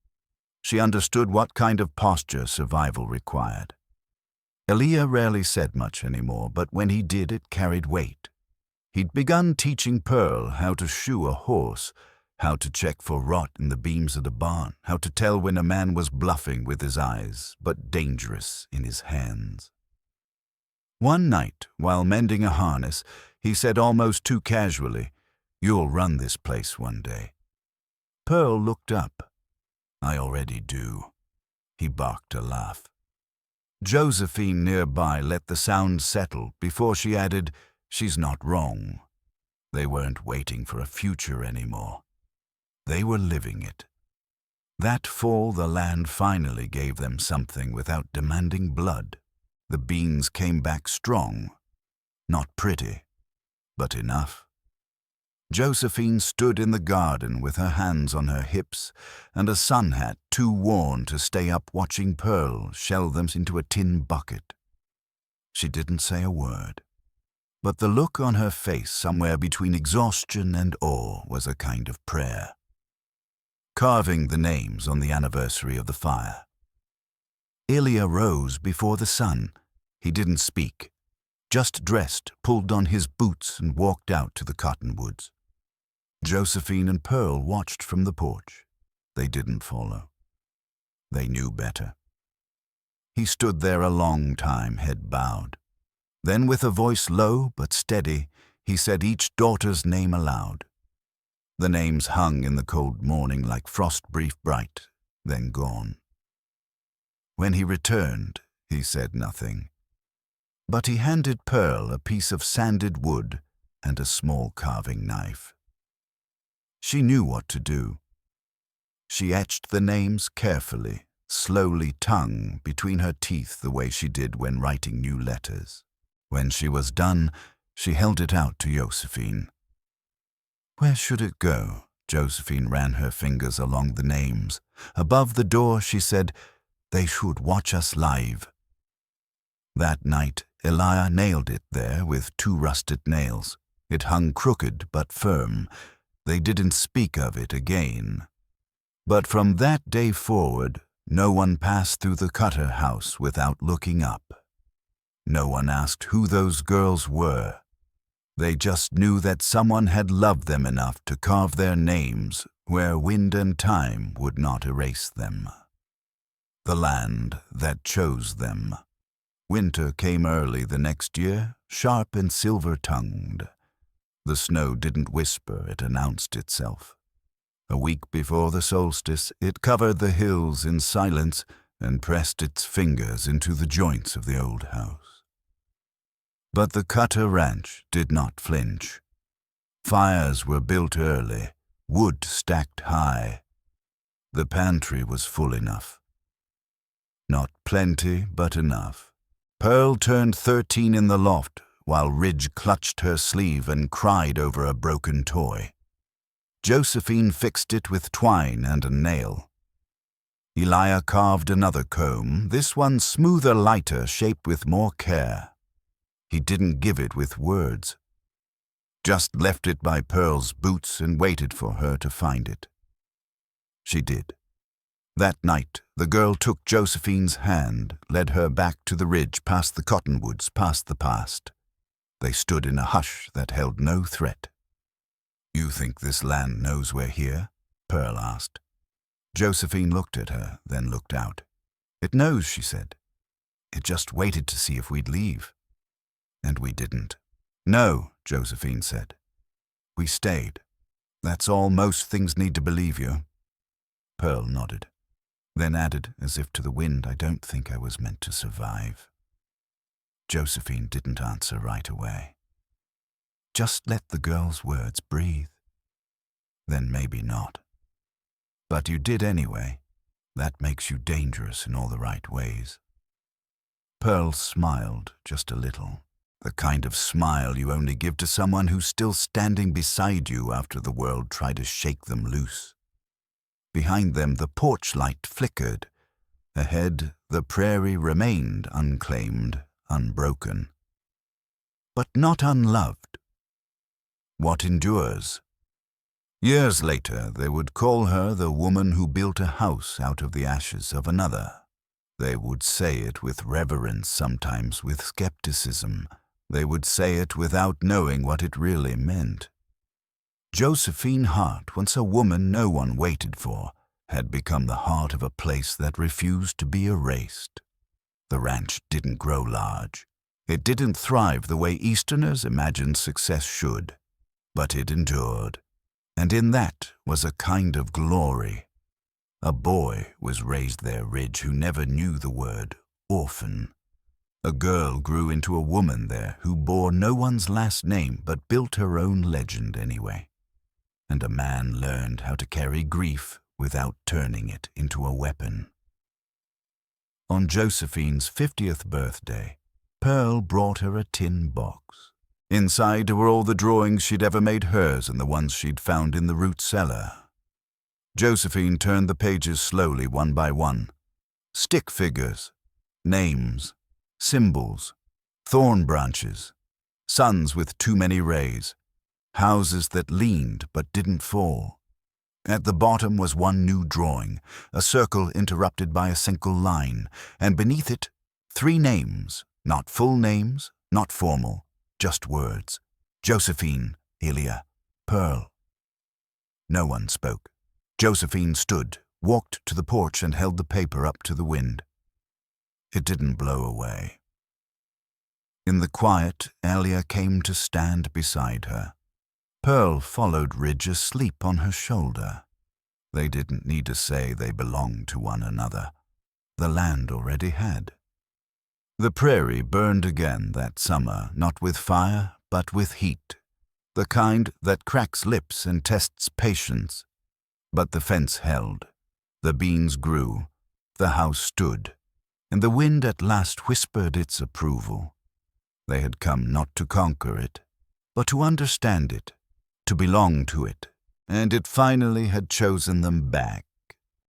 She understood what kind of posture survival required. Elia rarely said much anymore, but when he did, it carried weight. He'd begun teaching Pearl how to shoe a horse, how to check for rot in the beams of the barn, how to tell when a man was bluffing with his eyes, but dangerous in his hands. One night, while mending a harness, he said almost too casually, "You'll run this place one day." Pearl looked up. "I already do." He barked a laugh. Josephine nearby let the sound settle before she added, "She's not wrong." They weren't waiting for a future anymore. They were living it. That fall the land finally gave them something without demanding blood. The beans came back strong. Not pretty, but enough. Josephine stood in the garden with her hands on her hips and a sun hat too worn to stay up watching Pearl shell them into a tin bucket. She didn't say a word, but the look on her face somewhere between exhaustion and awe was a kind of prayer. Carving the names on the anniversary of the fire. Elia rose before the sun. He didn't speak, just dressed, pulled on his boots and walked out to the cottonwoods. Josephine and Pearl watched from the porch. They didn't follow. They knew better. He stood there a long time, head bowed. Then with a voice low but steady, he said each daughter's name aloud. The names hung in the cold morning like frost brief bright, then gone. When he returned, he said nothing. But he handed Pearl a piece of sanded wood and a small carving knife. She knew what to do. She etched the names carefully, slowly, tongue between her teeth the way she did when writing new letters. When she was done, she held it out to Josephine. Where should it go? Josephine ran her fingers along the names. Above the door, she said, "They should watch us live." That night, Elia nailed it there with 2 rusted nails. It hung crooked but firm. They didn't speak of it again. But from that day forward, no one passed through the Cutter house without looking up. No one asked who those girls were. They just knew that someone had loved them enough to carve their names where wind and time would not erase them. The land that chose them. Winter came early the next year, sharp and silver-tongued. The snow didn't whisper, it announced itself. A week before the solstice, it covered the hills in silence and pressed its fingers into the joints of the old house. But the Cutter ranch did not flinch. Fires were built early, wood stacked high. The pantry was full enough. Not plenty, but enough. Pearl turned 13 in the loft, while Ridge clutched her sleeve and cried over a broken toy. Josephine fixed it with twine and a nail. Elia carved another comb, this one smoother, lighter, shaped with more care. He didn't give it with words, just left it by Pearl's boots and waited for her to find it. She did. That night, the girl took Josephine's hand, led her back to the ridge, past the cottonwoods, past the past. They stood in a hush that held no threat. "You think this land knows we're here?" Pearl asked. Josephine looked at her, then looked out. "It knows," she said. "It just waited to see if we'd leave." And we didn't. "No," Josephine said. "We stayed. That's all most things need to believe you." Pearl nodded, then added, as if to the wind, "I don't think I was meant to survive." Josephine didn't answer right away. Just let the girl's words breathe. Then maybe not. But you did anyway. That makes you dangerous in all the right ways." Pearl smiled just a little, the kind of smile you only give to someone who's still standing beside you after the world tried to shake them loose. Behind them, the porch light flickered. Ahead, the prairie remained unclaimed, unbroken. But not unloved. What endures? Years later, they would call her the woman who built a house out of the ashes of another. They would say it with reverence, sometimes with skepticism. They would say it without knowing what it really meant. Josephine Hart, once a woman no one waited for, had become the heart of a place that refused to be erased. The ranch didn't grow large. It didn't thrive the way Easterners imagined success should. But it endured. And in that was a kind of glory. A boy was raised their ridge who never knew the word orphan. A girl grew into a woman there who bore no one's last name but built her own legend anyway. And a man learned how to carry grief without turning it into a weapon. On Josephine's 50th birthday, Pearl brought her a tin box. Inside were all the drawings she'd ever made hers and the ones she'd found in the root cellar. Josephine turned the pages slowly, one by one. Stick figures, names, symbols, thorn branches, suns with too many rays, houses that leaned but didn't fall. At the bottom was one new drawing, a circle interrupted by a single line, and beneath it, 3 names, not full names, not formal, just words. Josephine, Elia, Pearl. No one spoke. Josephine stood, walked to the porch and held the paper up to the wind. It didn't blow away. In the quiet, Elia came to stand beside her. Pearl followed Ridge asleep on her shoulder. They didn't need to say they belonged to one another. The land already had. The prairie burned again that summer, not with fire, but with heat, the kind that cracks lips and tests patience. But the fence held, the beans grew, the house stood, and the wind at last whispered its approval. They had come not to conquer it, but to understand it, to belong to it, and it finally had chosen them back.